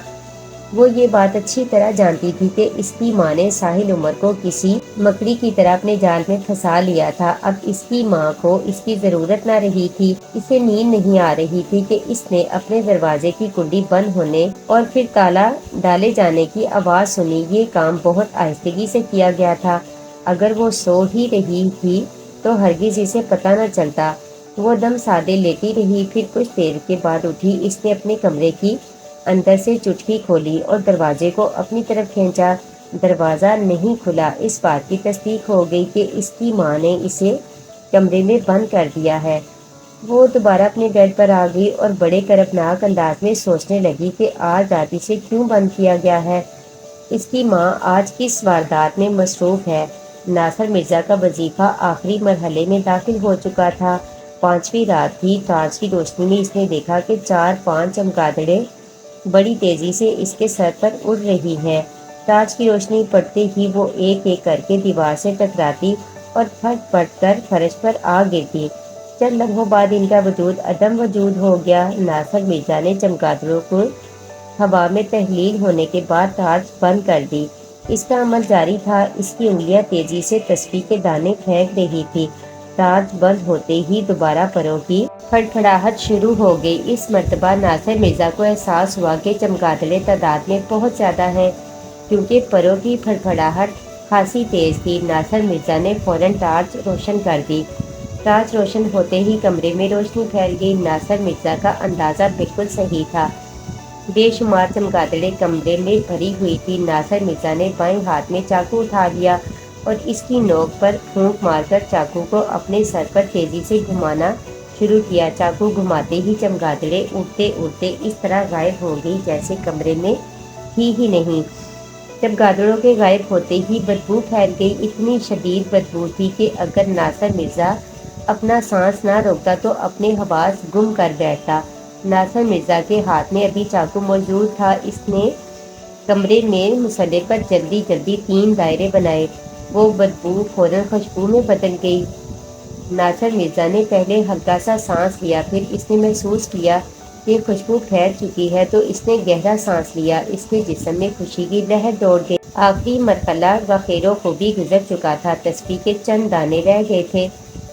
وہ یہ بات اچھی طرح جانتی تھی کہ اس کی ماں نے ساحل عمر کو کسی مکڑی کی طرح اپنے جال میں پھنسا لیا تھا۔ اب اس کی ماں کو اس کی ضرورت نہ رہی تھی۔ اسے نیند نہیں آ رہی تھی کہ اس نے اپنے دروازے کی کنڈی بند ہونے اور پھر تالا ڈالے جانے کی آواز سنی۔ یہ کام بہت آہستگی سے کیا گیا تھا۔ اگر وہ سو ہی رہی تھی تو ہرگز اسے پتہ نہ چلتا۔ وہ دم سادے لیٹی رہی، پھر کچھ دیر کے بعد اٹھی۔ اس نے اپنے کمرے کی اندر سے چٹکی کھولی اور دروازے کو اپنی طرف کھینچا۔ دروازہ نہیں کھلا۔ اس بات کی تصدیق ہو گئی کہ اس کی ماں نے اسے کمرے میں بند کر دیا ہے۔ وہ دوبارہ اپنے بیڈ پر آ گئی اور بڑے کربناک انداز میں سوچنے لگی کہ آج رات اسے کیوں بند کیا گیا ہے۔ اس کی ماں آج کس واردات میں مصروف ہے۔ ناصر مرزا کا وظیفہ آخری مرحلے میں داخل ہو چکا تھا۔ 5ویں رات تھی۔ ٹارچ کی روشنی میں اس نے دیکھا کہ 4-5 چمگادڑیں بڑی تیزی سے اس کے سر پر اڑ رہی ہیں۔ ٹارچ کی روشنی پڑتے ہی وہ ایک ایک کر کے دیوار سے ٹکراتی اور پھٹ پھٹ کر فرش پر آ گرتی۔ چند لمحوں بعد ان کا وجود عدم وجود ہو گیا۔ ناصر مرزا نے چمگادڑوں کو ہوا میں تحلیل ہونے کے بعد ٹارچ بند کر دی۔ اس کا عمل جاری تھا۔ اس کی انگلیاں تیزی سے تسبیح کے دانے پھینک رہی تھی۔ ٹارچ بند ہوتے ہی دوبارہ پروں کی پھڑپھڑاہٹ شروع ہو گئی۔ اس مرتبہ ناصر مرزا کو احساس ہوا کہ چمگادڑیں تعداد میں بہت زیادہ ہیں، کیونکہ پروں کی پھڑپھڑاہٹ خاصی تیز تھی۔ ناصر مرزا نے فوراً ٹارچ روشن کر دی۔ ٹارچ روشن ہوتے ہی کمرے میں روشنی پھیل گئی۔ ناصر مرزا کا اندازہ بالکل صحیح تھا۔ بے شمار چمگادڑیں کمرے میں بھری ہوئی تھی۔ ناصر مرزا نے بائیں ہاتھ میں چاقو اٹھا لیا اور اس کی نوک پر پھونک مار کر چاقو کو اپنے سر پر تیزی سے گھمانا شروع کیا۔ چاقو گھماتے ہی چمگادڑیں اڑتے اڑتے اس طرح غائب ہو گئی جیسے کمرے میں تھی ہی نہیں۔ چمگادڑوں کے غائب ہوتے ہی بدبو پھیل گئی۔ اتنی شدید بدبو تھی کہ اگر ناصر مرزا اپنا سانس نہ روکتا تو اپنے حواس گم کر بیٹھتا۔ ناصر مرزا کے ہاتھ میں ابھی چاقو موجود تھا۔ اس نے کمرے میں مسلح پر جلدی جلدی 3 دائرے بنائے۔ وہ بدبو فوراً خوشبو میں بدل گئی۔ ناصر مرزا نے پہلے ہلکا سا سانس لیا، پھر اس نے محسوس کیا کہ خوشبو پھیل چکی ہے تو اس نے گہرا سانس لیا۔ اس کے جسم میں خوشی کی لہر دوڑ گئی۔ آخری مرحلہ بخیر و خوبی گزر چکا تھا۔ تسبیح کے چند دانے رہ گئے تھے۔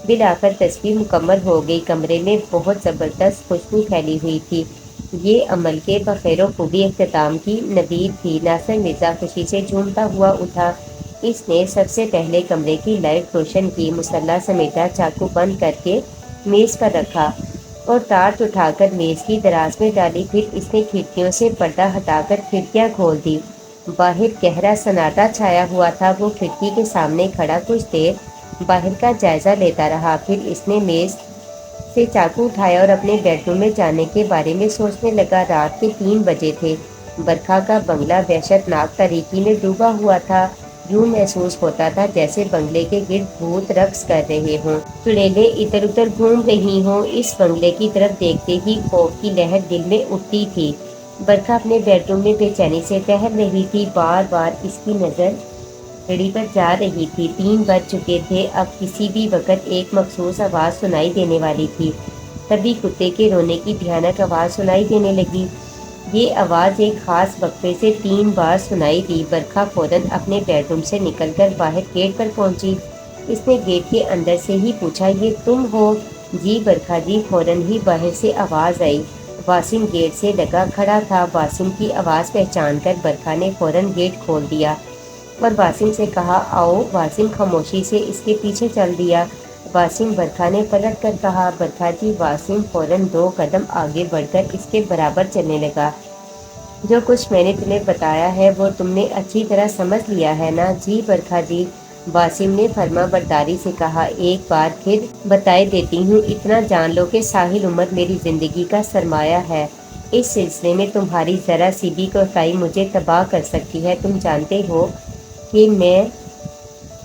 بالآخر تسبیح مکمل ہو گئی۔ کمرے میں بہت زبردست خوشبو پھیلی ہوئی تھی۔ یہ عمل کے بخیر و خوبی اختتام کی نوید تھی۔ ناصر مرزا خوشی سے جھومتا ہوا اٹھا۔ اس نے سب سے پہلے کمرے کی لائٹ روشن کی، مسلح سمیٹا، چاقو بند کر کے میز پر رکھا اور ٹارچ اٹھا کر میز کی دراز میں ڈالی۔ پھر اس نے کھڑکیوں سے پردہ ہٹا کر کھڑکیاں کھول دی۔ باہر گہرا سناٹا چھایا ہوا تھا۔ وہ کھڑکی کے سامنے کھڑا کچھ دیر باہر کا جائزہ لیتا رہا، پھر اس نے میز سے چاقو اٹھایا اور اپنے بیڈ روم میں جانے کے بارے میں سوچنے لگا۔ رات کے 3 بجے تھے۔ برکھا کا بنگلہ وحشت ناک تاریکی میں ڈوبا ہوا تھا۔ یوں محسوس ہوتا تھا جیسے بنگلے کے گرد بھوت رقص کر رہے ہوں، چڑیلیں ادھر ادھر گھوم رہی ہوں۔ اس بنگلے کی طرف دیکھتے ہی خوف کی لہر دل میں اٹھتی تھی۔ برکھا اپنے بیڈ روم میں بے چینی سے ٹہل رہی تھی۔ بار بار اس کی نظر گھڑی پر جا رہی تھی۔ 3 بج چکے تھے۔ اب کسی بھی وقت ایک مخصوص آواز سنائی دینے والی تھی۔ تبھی کتے کے رونے کی بھیانک آواز سنائی دینے لگی۔ یہ آواز ایک خاص وقفے سے 3 بار سنائی دی۔ برکھا فوراً اپنے بیڈ روم سے نکل کر باہر گیٹ پر پہنچی۔ اس نے گیٹ کے اندر سے ہی پوچھا، یہ تم ہو؟ جی برکھا جی۔ فوراً ہی باہر سے آواز آئی۔ واسم گیٹ سے لگا کھڑا تھا۔ واسم کی آواز پہچان کر برکھا نے فوراً گیٹ کھول دیا اور واسم سے کہا، آؤ۔ واسم خاموشی سے اس کے پیچھے چل دیا۔ واسم، برکھا نے پلٹ کر کہا۔ برکھا جی۔ واسم فوراً 2 قدم آگے بڑھ کر اس کے برابر چلنے لگا۔ جو کچھ میں نے تمہیں بتایا ہے وہ تم نے اچھی طرح سمجھ لیا ہے نا؟ جی برکھا جی۔ واسم نے فرما برداری سے کہا، ایک بار پھر بتائے دیتی ہوں، اتنا جان لو کہ ساحل عمر میری زندگی کا سرمایہ ہے۔ اس سلسلے میں تمہاری ذرا سی بھی کوتاہی مجھے تباہ کر سکتی ہے۔ تم جانتے ہو کہ میں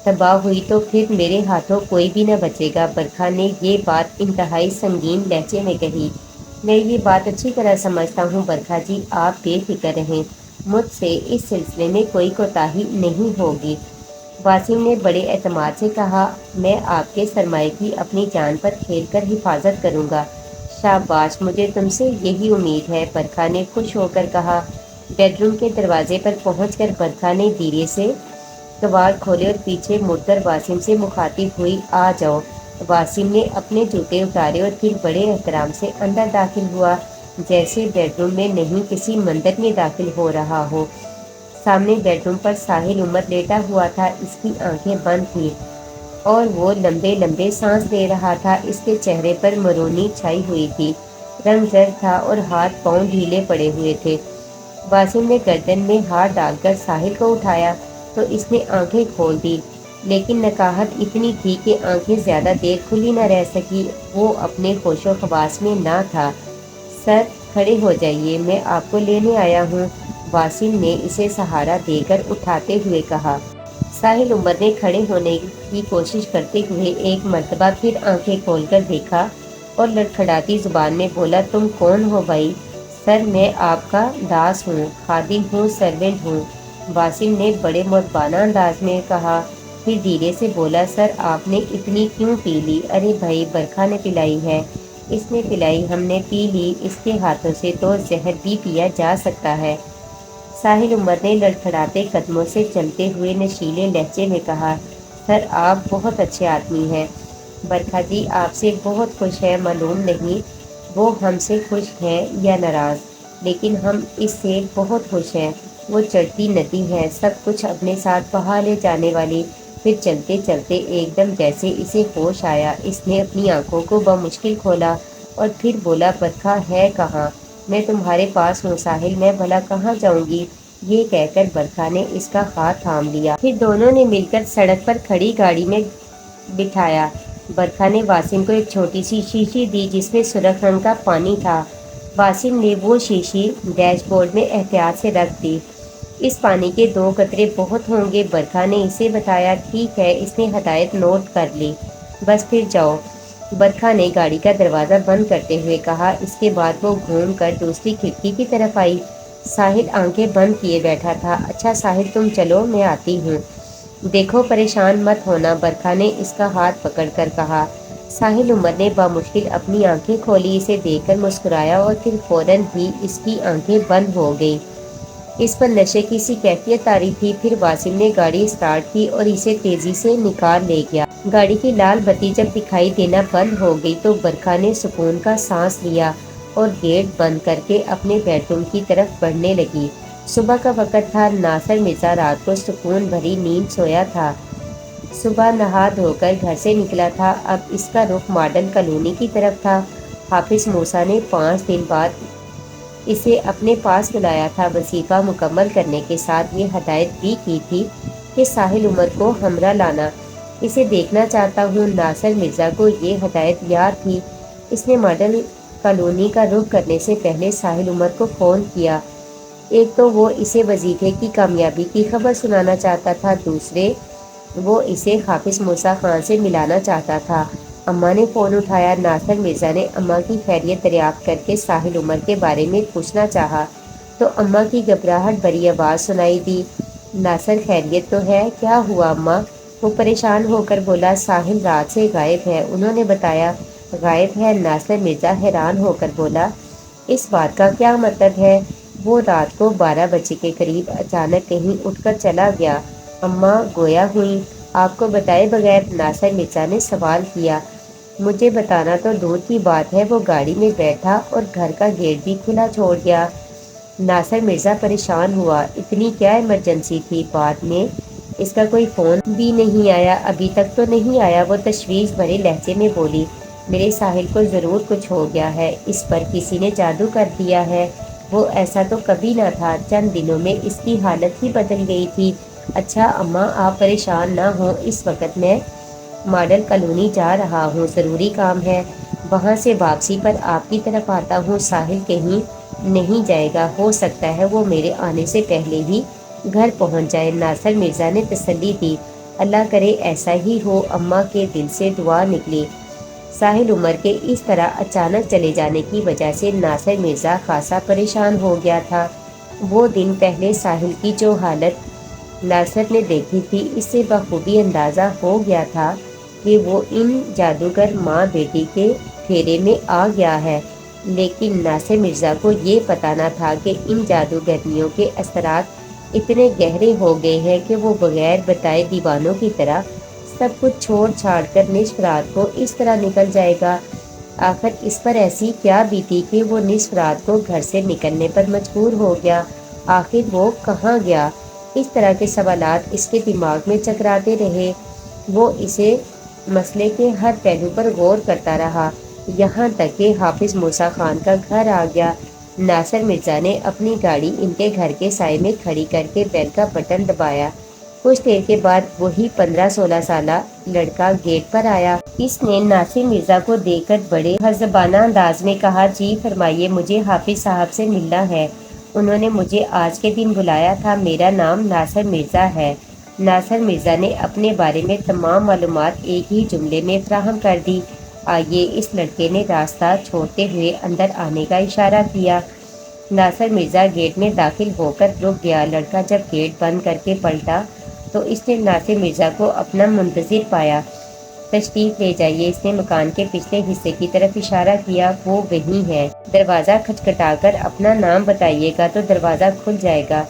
تباہ ہوئی تو پھر میرے ہاتھوں کوئی بھی نہ بچے گا۔ برکھا نے یہ بات انتہائی سنگین لہجے میں کہی۔ میں یہ بات اچھی طرح سمجھتا ہوں برکھا جی، آپ بے فکر رہیں، مجھ سے اس سلسلے میں کوئی کوتاہی نہیں ہوگی۔ واسم نے بڑے اعتماد سے کہا، میں آپ کے سرمایہ کی اپنی جان پر کھیل کر حفاظت کروں گا۔ شاباش، مجھے تم سے یہی امید ہے، برکھا نے خوش ہو کر کہا۔ بیڈ روم کے دروازے پر پہنچ کر برکھا نے دھیرے سے کواڑ کھولے اور پیچھے مڑ کر واسم سے مخاطب ہوئی، آ جاؤ۔ واسم نے اپنے جوتے اتارے اور پھر بڑے احترام سے اندر داخل ہوا، جیسے بیڈ روم میں نہیں کسی مندر میں داخل ہو رہا ہو۔ سامنے بیڈ روم پر ساحل عمر لیٹا ہوا تھا۔ اس کی آنکھیں بند تھیں اور وہ لمبے لمبے سانس لے رہا تھا۔ اس کے چہرے پر مرونی چھائی ہوئی تھی، رنگ زرد تھا اور ہاتھ پاؤں ڈھیلے پڑے ہوئے تھے۔ واسم نے گردن میں ہاتھ ڈال کر ساحل کو اٹھایا۔ تو اس نے آنکھیں کھول دی، لیکن نکاہت اتنی تھی کہ آنکھیں زیادہ دیر کھلی نہ رہ سکی۔ وہ اپنے ہوش و حواس میں نہ تھا۔ سر کھڑے ہو جائیے، میں آپ کو لینے آیا ہوں، واسم نے اسے سہارا دے کر اٹھاتے ہوئے کہا۔ ساحل عمر نے کھڑے ہونے کی کوشش کرتے ہوئے ایک مرتبہ پھر آنکھیں کھول کر دیکھا اور لڑکھڑاتی زبان میں بولا، تم کون ہو بھائی؟ سر میں آپ کا داس ہوں، خادم ہوں، سرونٹ ہوں، واسم نے بڑے مؤدبانہ انداز میں کہا۔ پھر دھیرے سے بولا، سر آپ نے اتنی کیوں پی لی؟ ارے بھائی، برکھا نے پلائی ہے، اس نے پلائی، ہم نے پی لی، اس کے ہاتھوں سے تو زہر بھی پیا جا سکتا ہے۔ ساحل عمر نے لڑکھڑاتے قدموں سے چلتے ہوئے نشیلے لہجے میں کہا، سر آپ بہت اچھے آدمی ہیں، برکھا جی آپ سے بہت خوش ہے، معلوم نہیں وہ ہم سے خوش ہیں یا ناراض، لیکن ہم اس سے بہت خوش ہیں۔ وہ چڑھتی ندی ہے، سب کچھ اپنے ساتھ بہا لے جانے والی۔ پھر چلتے چلتے ایک دم جیسے اسے ہوش آیا، اس نے اپنی آنکھوں کو بمشکل کھولا اور پھر بولا، برکھا ہے کہاں؟ میں تمہارے پاس ہوں ساحل، میں بھلا کہاں جاؤں گی؟ یہ کہہ کر برکھا نے اس کا ہاتھ تھام لیا۔ پھر دونوں نے مل کر سڑک پر کھڑی گاڑی میں بٹھایا۔ برکھا نے واسم کو ایک چھوٹی سی شیشی دی جس میں سرخ رنگ کا پانی تھا۔ واسم نے وہ شیشی ڈیش بورڈ میں احتیاط سے رکھ دی۔ اس پانی کے 2 قطرے بہت ہوں گے، برکھا نے اسے بتایا۔ ٹھیک ہے، اس نے ہدایت نوٹ کر لی، بس پھر جاؤ، برکھا نے گاڑی کا دروازہ بند کرتے ہوئے کہا۔ اس کے بعد وہ گھوم کر دوسری کھڑکی کی طرف آئی۔ ساحل آنکھیں بند کیے بیٹھا تھا۔ اچھا ساحل تم چلو، میں آتی ہوں، دیکھو پریشان مت ہونا، برکھا نے اس کا ہاتھ پکڑ کر کہا۔ ساحل عمر نے بامشکل اپنی آنکھیں کھولی، اسے دیکھ کر مسکرایا اور پھر فوراً ہی اس کی آنکھیں بند ہو گئیں۔ اس پر نشے کی سی کیفیت طاری تھی۔ پھر واسم نے گاڑی سٹارٹ کی اور اسے تیزی سے نکال لے گیا۔ گاڑی کی لال بتی جب دکھائی دینا بند ہو گئی تو برکھا نے سکون کا سانس لیا اور گیٹ بند کر کے اپنے بیڈ روم کی طرف بڑھنے لگی۔ صبح کا وقت تھا۔ ناصر مرزا رات کو سکون بھری نیند سویا تھا۔ صبح نہا دھو کر گھر سے نکلا تھا۔ اب اس کا رخ ماڈل کالونی کی طرف تھا۔ حافظ موسیٰ نے 5 دن بعد اسے اپنے پاس بلایا تھا۔ وظیفہ مکمل کرنے کے ساتھ یہ ہدایت بھی کی تھی کہ ساحل عمر کو ہمراہ لانا، اسے دیکھنا چاہتا ہوں۔ ناصر مرزا کو یہ ہدایت یاد تھی۔ اس نے ماڈل کالونی کا رخ کرنے سے پہلے ساحل عمر کو فون کیا۔ ایک تو وہ اسے وظیفے کی کامیابی کی خبر سنانا چاہتا تھا، دوسرے وہ اسے حافظ موسیٰ خان سے ملانا چاہتا تھا۔ اماں نے فون اٹھایا۔ ناصر مرزا نے اماں کی خیریت دریافت کر کے ساحل عمر کے بارے میں پوچھنا چاہا تو اماں کی گھبراہٹ بھری آواز سنائی دی، ناصر خیریت تو ہے؟ کیا ہوا اماں؟ وہ پریشان ہو کر بولا، ساحل رات سے غائب ہے، انہوں نے بتایا۔ غائب ہے؟ ناصر مرزا حیران ہو کر بولا، اس بات کا کیا مطلب ہے؟ وہ رات کو 12 بجے کے قریب اچانک کہیں اٹھ کر چلا گیا۔ اماں گویا ہوئی۔ آپ کو بتائے بغیر؟ ناصر مرزا نے سوال کیا۔ مجھے بتانا تو دور کی بات ہے، وہ گاڑی میں بیٹھا اور گھر کا گیٹ بھی کھلا چھوڑ گیا۔ ناصر مرزا پریشان ہوا۔ اتنی کیا ایمرجنسی تھی؟ بعد میں اس کا کوئی فون بھی نہیں آیا؟ ابھی تک تو نہیں آیا۔ وہ تشویش بھرے لہجے میں بولی، میرے ساحل کو ضرور کچھ ہو گیا ہے، اس پر کسی نے جادو کر دیا ہے، وہ ایسا تو کبھی نہ تھا، چند دنوں میں اس کی حالت ہی بدل گئی تھی۔ اچھا اماں آپ پریشان نہ ہوں، اس وقت میں ماڈل کالونی جا رہا ہوں، ضروری کام ہے، وہاں سے واپسی پر آپ کی طرف آتا ہوں۔ ساحل کہیں نہیں جائے گا، ہو سکتا ہے وہ میرے آنے سے پہلے ہی گھر پہنچ جائے۔ ناصر مرزا نے تسلی دی، اللہ کرے ایسا ہی ہو۔ اماں کے دل سے دعا نکلی۔ ساحل عمر کے اس طرح اچانک چلے جانے کی وجہ سے ناصر مرزا خاصا پریشان ہو گیا تھا۔ وہ دن پہلے ساحل کی جو حالت ناصر نے دیکھی تھی، اس سے بخوبی اندازہ ہو گیا تھا کہ وہ ان جادوگر ماں بیٹی کے پھیرے میں آ گیا ہے، لیکن ناصر مرزا کو یہ پتہ نہ تھا کہ ان جادوگرنیوں کے اثرات اتنے گہرے ہو گئے ہیں کہ وہ بغیر بتائے دیوانوں کی طرح سب کچھ چھوڑ چھاڑ کر نصف رات کو اس طرح نکل جائے گا۔ آخر اس پر ایسی کیا بیتی کہ وہ نصف رات کو گھر سے نکلنے پر مجبور ہو گیا؟ آخر وہ کہاں گیا؟ اس طرح کے سوالات اس کے دماغ میں چکراتے رہے۔ وہ اسے مسئلے کے ہر پہلو پر غور کرتا رہا، یہاں تک کہ حافظ موسیٰ خان کا گھر آ گیا۔ ناصر مرزا نے اپنی گاڑی ان کے گھر کے سائے میں کھڑی کر کے بیل کا بٹن دبایا۔ کچھ دیر کے بعد وہی 15-16 سالہ لڑکا گیٹ پر آیا۔ اس نے ناصر مرزا کو دیکھ کر بڑے مہذبانہ انداز میں کہا، جی فرمائیے، مجھے حافظ صاحب سے ملنا ہے۔ انہوں نے مجھے آج کے دن بلایا تھا۔ میرا نام ناصر مرزا ہے۔ ناصر مرزا نے اپنے بارے میں تمام معلومات ایک ہی جملے میں فراہم کر دی۔ آئیے۔ اس لڑکے نے راستہ چھوڑتے ہوئے اندر آنے کا اشارہ کیا۔ ناصر مرزا گیٹ میں داخل ہو کر رک گیا۔ لڑکا جب گیٹ بند کر کے پلٹا تو اس نے ناصر مرزا کو اپنا منتظر پایا۔ تشریف لے جائیے، اس نے مکان کے پچھلے حصے کی طرف اشارہ کیا، وہ وہیں ہے۔ دروازہ کھٹکھٹا کر اپنا نام بتائیے گا تو دروازہ کھل جائے گا۔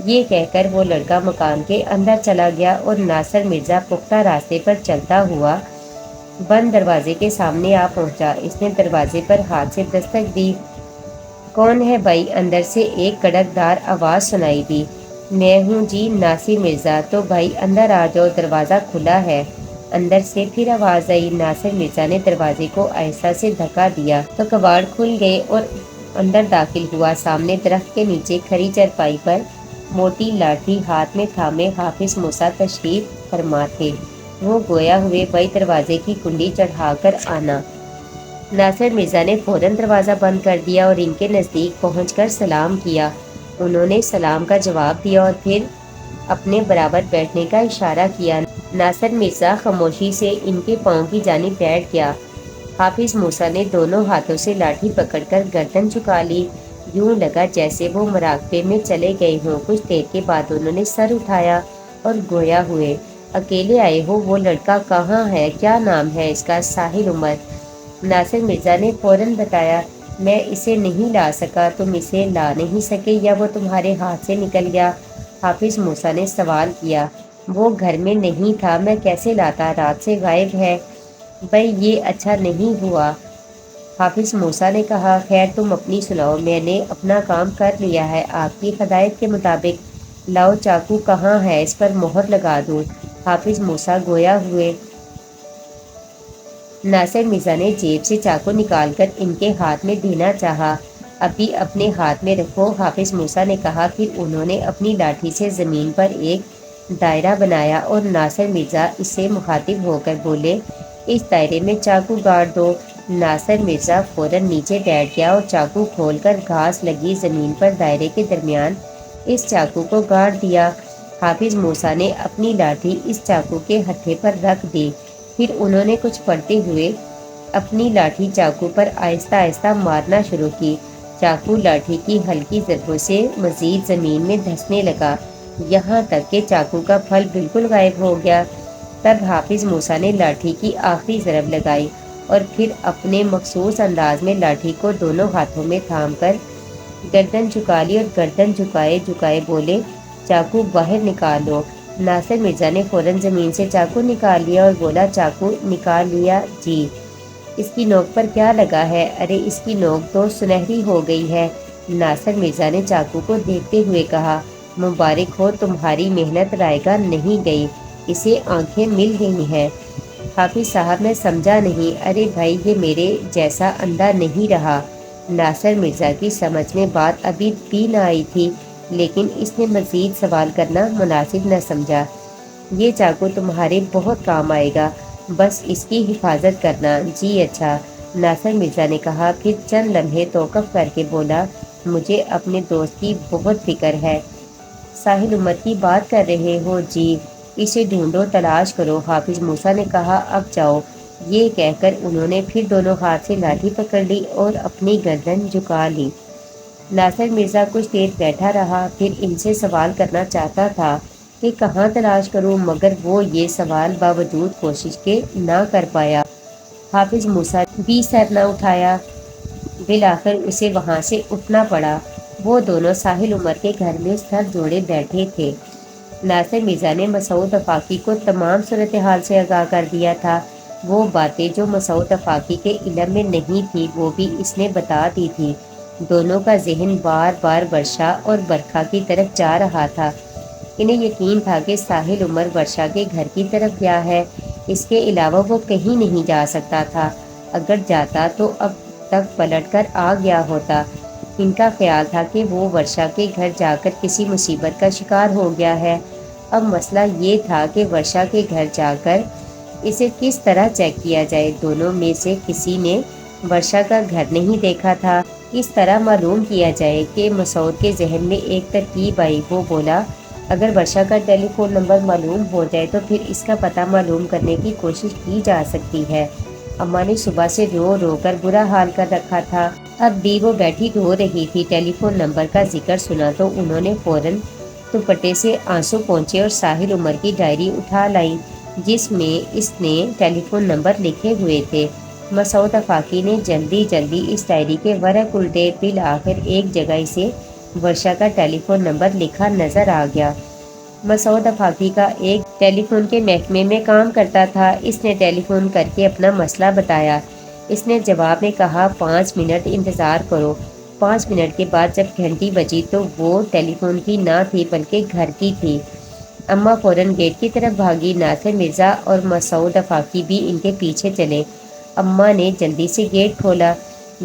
یہ کہہ کر وہ لڑکا مکان کے اندر چلا گیا اور ناصر مرزا پختہ راستے پر چلتا ہوا بند دروازے کے سامنے آ پہنچا۔ اس نے دروازے پر ہاتھ سے دستک دی۔ کون ہے بھائی؟ اندر سے ایک کڑک دار آواز سنائی دی۔ میں ہوں جی، ناصر مرزا۔ تو بھائی اندر آ جاؤ، دروازہ کھلا ہے۔ اندر سے پھر آواز آئی۔ ناصر مرزا نے دروازے کو آہستہ سے دھکا دیا تو کباڑ کھل گئے اور اندر داخل ہوا۔ سامنے درخت کے نیچے کھڑی چارپائی پر موٹی لاٹھی ہاتھ میں تھامے حافظ موسیٰ تشریف فرما تھے۔ وہ گویا ہوئے، بھائی دروازے کی کنڈی چڑھا کر آنا۔ ناصر مرزا نے فوراً دروازہ بند کر دیا اور ان کے نزدیک پہنچ کر سلام کیا۔ انہوں نے سلام کا جواب دیا اور پھر اپنے برابر بیٹھنے کا اشارہ کیا۔ ناصر مرزا خاموشی سے ان کے پاؤں کی جانب بیٹھ گیا۔ حافظ موسیٰ نے دونوں ہاتھوں سے لاٹھی پکڑ کر گردن جھکا لی۔ یوں لگا جیسے وہ مراقبے میں چلے گئے ہوں۔ کچھ دیر کے بعد انہوں نے سر اٹھایا اور گویا ہوئے، اکیلے آئے ہو؟ وہ لڑکا کہاں ہے؟ کیا نام ہے اس کا؟ ساحل عمر۔ ناصر مرزا نے فوراً بتایا، میں اسے نہیں لا سکا۔ تم اسے لا نہیں سکے یا وہ تمہارے ہاتھ سے نکل گیا؟ حافظ موسیٰ نے سوال کیا۔ وہ گھر میں نہیں تھا، میں کیسے لاتا؟ رات سے غائب ہے۔ بھائی یہ اچھا نہیں ہوا، حافظ موسیٰ نے کہا۔ خیر تم اپنی سناؤ، میں نے اپنا کام کر لیا ہے آپ کی ہدایت کے مطابق۔ لاؤ چاقو کہاں ہے، اس پر مہر لگا دوں۔ حافظ موسیٰ گویا ہوئے۔ ناصر مرزا نے جیب سے چاقو نکال کر ان کے ہاتھ میں دینا چاہا۔ ابھی اپنے ہاتھ میں رکھو، حافظ موسیٰ نے کہا۔ پھر انہوں نے اپنی لاٹھی سے زمین پر ایک دائرہ بنایا اور ناصر مرزا اس سے مخاطب ہو کر بولے، اس دائرے میں چاقو گاڑ دو۔ ناصر مرزا فوراً نیچے بیٹھ گیا اور چاقو کھول کر گھاس لگی زمین پر دائرے کے درمیان اس چاقو کو گاڑ دیا۔ حافظ موسیٰ نے اپنی لاٹھی اس چاقو کے ہتھے پر رکھ دی۔ پھر انہوں نے کچھ پڑھتے ہوئے اپنی لاٹھی چاقو پر آہستہ آہستہ مارنا شروع کی۔ چاقو لاٹھی کی ہلکی ضربوں سے مزید زمین میں دھنسنے لگا، یہاں تک کہ چاقو کا پھل بالکل غائب ہو گیا۔ تب حافظ موسیٰ نے لاٹھی کی آخری ضرب لگائی اور پھر اپنے مخصوص انداز میں لاٹھی کو دونوں ہاتھوں میں تھام کر گردن جھکا لی اور گردن جھکائے جھکائے بولے، چاقو باہر نکالو۔ ناصر مرزا نے فوراً زمین سے چاقو نکال لیا اور بولا، چاقو نکال لیا جی۔ اس کی نوک پر کیا لگا ہے؟ ارے اس کی نوک تو سنہری ہو گئی ہے۔ ناصر مرزا نے چاقو کو دیکھتے ہوئے کہا، مبارک ہو، تمہاری محنت رائگاں نہیں گئی، اسے آنکھیں مل گئی ہیں۔ حافظ صاحب میں سمجھا نہیں۔ ارے بھائی یہ میرے جیسا اندھا نہیں رہا۔ ناصر مرزا کی سمجھ میں بات ابھی بھی نہ آئی تھی، لیکن اس نے مزید سوال کرنا مناسب نہ سمجھا۔ یہ چاقو تمہارے بہت کام آئے گا، بس اس کی حفاظت کرنا۔ جی اچھا، ناصر مرزا نے کہا۔ پھر چند لمحے توقف کر کے بولا، مجھے اپنے دوست کی بہت فکر ہے۔ ساحل عمر کی بات کر رہے ہو؟ جی۔ اسے ڈھونڈو، تلاش کرو، حافظ موسیٰ نے کہا۔ اب جاؤ۔ یہ کہہ کر انہوں نے پھر دونوں ہاتھ سے لاٹھی پکڑ لی اور اپنی گردن جھکا لی۔ ناصر مرزا کچھ دیر بیٹھا رہا، پھر ان سے سوال کرنا چاہتا تھا کہ کہاں تلاش کروں، مگر وہ یہ سوال باوجود کوشش کے نہ کر پایا۔ حافظ موسیٰ بھی سر نہ اٹھایا، بالآخر اسے وہاں سے اٹھنا پڑا۔ وہ دونوں ساحل عمر کے گھر میں سر جوڑے بیٹھے تھے۔ ناصر مرزا نے مسعود آفاقی کو تمام صورتحال سے آگاہ کر دیا تھا۔ وہ باتیں جو مسعود آفاقی کے علم میں نہیں تھی وہ بھی اس نے بتا دی تھی۔ دونوں کا ذہن بار بار ورشا اور برکھا کی طرف جا رہا تھا۔ انہیں یقین تھا کہ ساحل عمر ورشا کے گھر کی طرف گیا ہے، اس کے علاوہ وہ کہیں نہیں جا سکتا تھا۔ اگر جاتا تو اب تک پلٹ کر آ گیا ہوتا۔ ان کا خیال تھا کہ وہ ورشا کے گھر جا کر کسی مصیبت کا شکار ہو گیا ہے۔ اب مسئلہ یہ تھا کہ ورشا کے گھر جا کر اسے کس طرح چیک کیا جائے۔ دونوں میں سے کسی نے ورشا کا گھر نہیں دیکھا تھا۔ اس طرح معلوم کیا جائے کہ مسعود کے ذہن میں ایک ترکیب آئی۔ وہ بولا، اگر ورشا کا ٹیلی فون نمبر معلوم ہو جائے تو پھر اس کا پتہ معلوم کرنے کی کوشش کی جا سکتی ہے۔ اماں نے صبح سے رو رو کر برا حال کر رکھا تھا۔ اب بھی وہ بیٹھی رو رہی تھی۔ ٹیلی فون نمبر کا ذکر سنا تو انہوں نے فوراً دوپٹے سے آنسو پونچھے اور ساحل عمر کی ڈائری اٹھا لائی جس میں اس نے ٹیلی فون نمبر لکھے ہوئے تھے۔ مسعود آفاقی نے جلدی اس ڈائری کے ورق الٹے، بالآخر ایک جگہ اسے ورشا کا ٹیلی فون نمبر لکھا نظر آ گیا۔ مسعود آفاقی کا ایک ٹیلی فون کے محکمے میں کام کرتا تھا۔ اس نے ٹیلی فون کر کے اپنا مسئلہ بتایا۔ اس نے جواب میں کہا 5 منٹ انتظار کرو۔ 5 منٹ کے بعد جب گھنٹی بجی تو وہ ٹیلی فون کی نہ تھی بلکہ گھر کی تھی۔ اماں فوراً گیٹ کی طرف بھاگی۔ ناصر مرزا اور مسعود آفاقی بھی ان کے پیچھے چلے۔ اماں نے جلدی سے گیٹ کھولا۔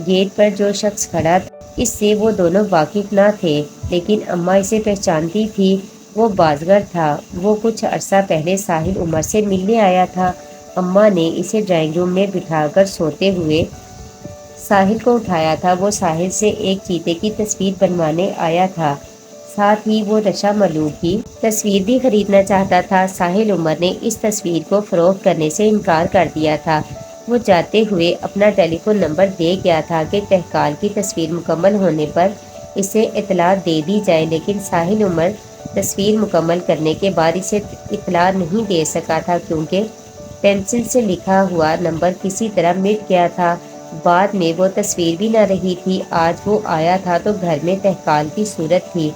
گیٹ پر جو شخص کھڑا تھا اس سے وہ دونوں واقف نہ تھے، لیکن اماں اسے پہچانتی تھی۔ وہ بازگر تھا۔ وہ کچھ عرصہ پہلے ساحل عمر سے ملنے آیا تھا۔ اماں نے اسے ڈرائنگ روم میں بٹھا کر سوتے ہوئے ساحل کو اٹھایا تھا۔ وہ ساحل سے ایک چیتے کی تصویر بنوانے آیا تھا، ساتھ ہی وہ رشا ملوک کی تصویر بھی خریدنا چاہتا تھا۔ ساحل عمر نے اس تصویر کو فروخت کرنے سے انکار کر دیا تھا۔ وہ جاتے ہوئے اپنا ٹیلی فون نمبر دے گیا تھا کہ تحقال کی تصویر مکمل ہونے پر اسے اطلاع دے دی جائے، لیکن ساحل عمر تصویر مکمل کرنے کے بعد اسے اطلاع نہیں دے سکا تھا کیونکہ پینسل سے لکھا ہوا نمبر کسی طرح مٹ گیا تھا۔ بعد میں وہ تصویر بھی نہ رہی تھی۔ آج وہ آیا تھا تو گھر میں تحقال کی صورت تھی،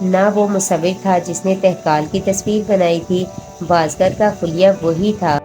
نہ وہ مصور تھا جس نے تحقال کی تصویر بنائی تھی۔ بازگر کا خلیہ وہی تھا۔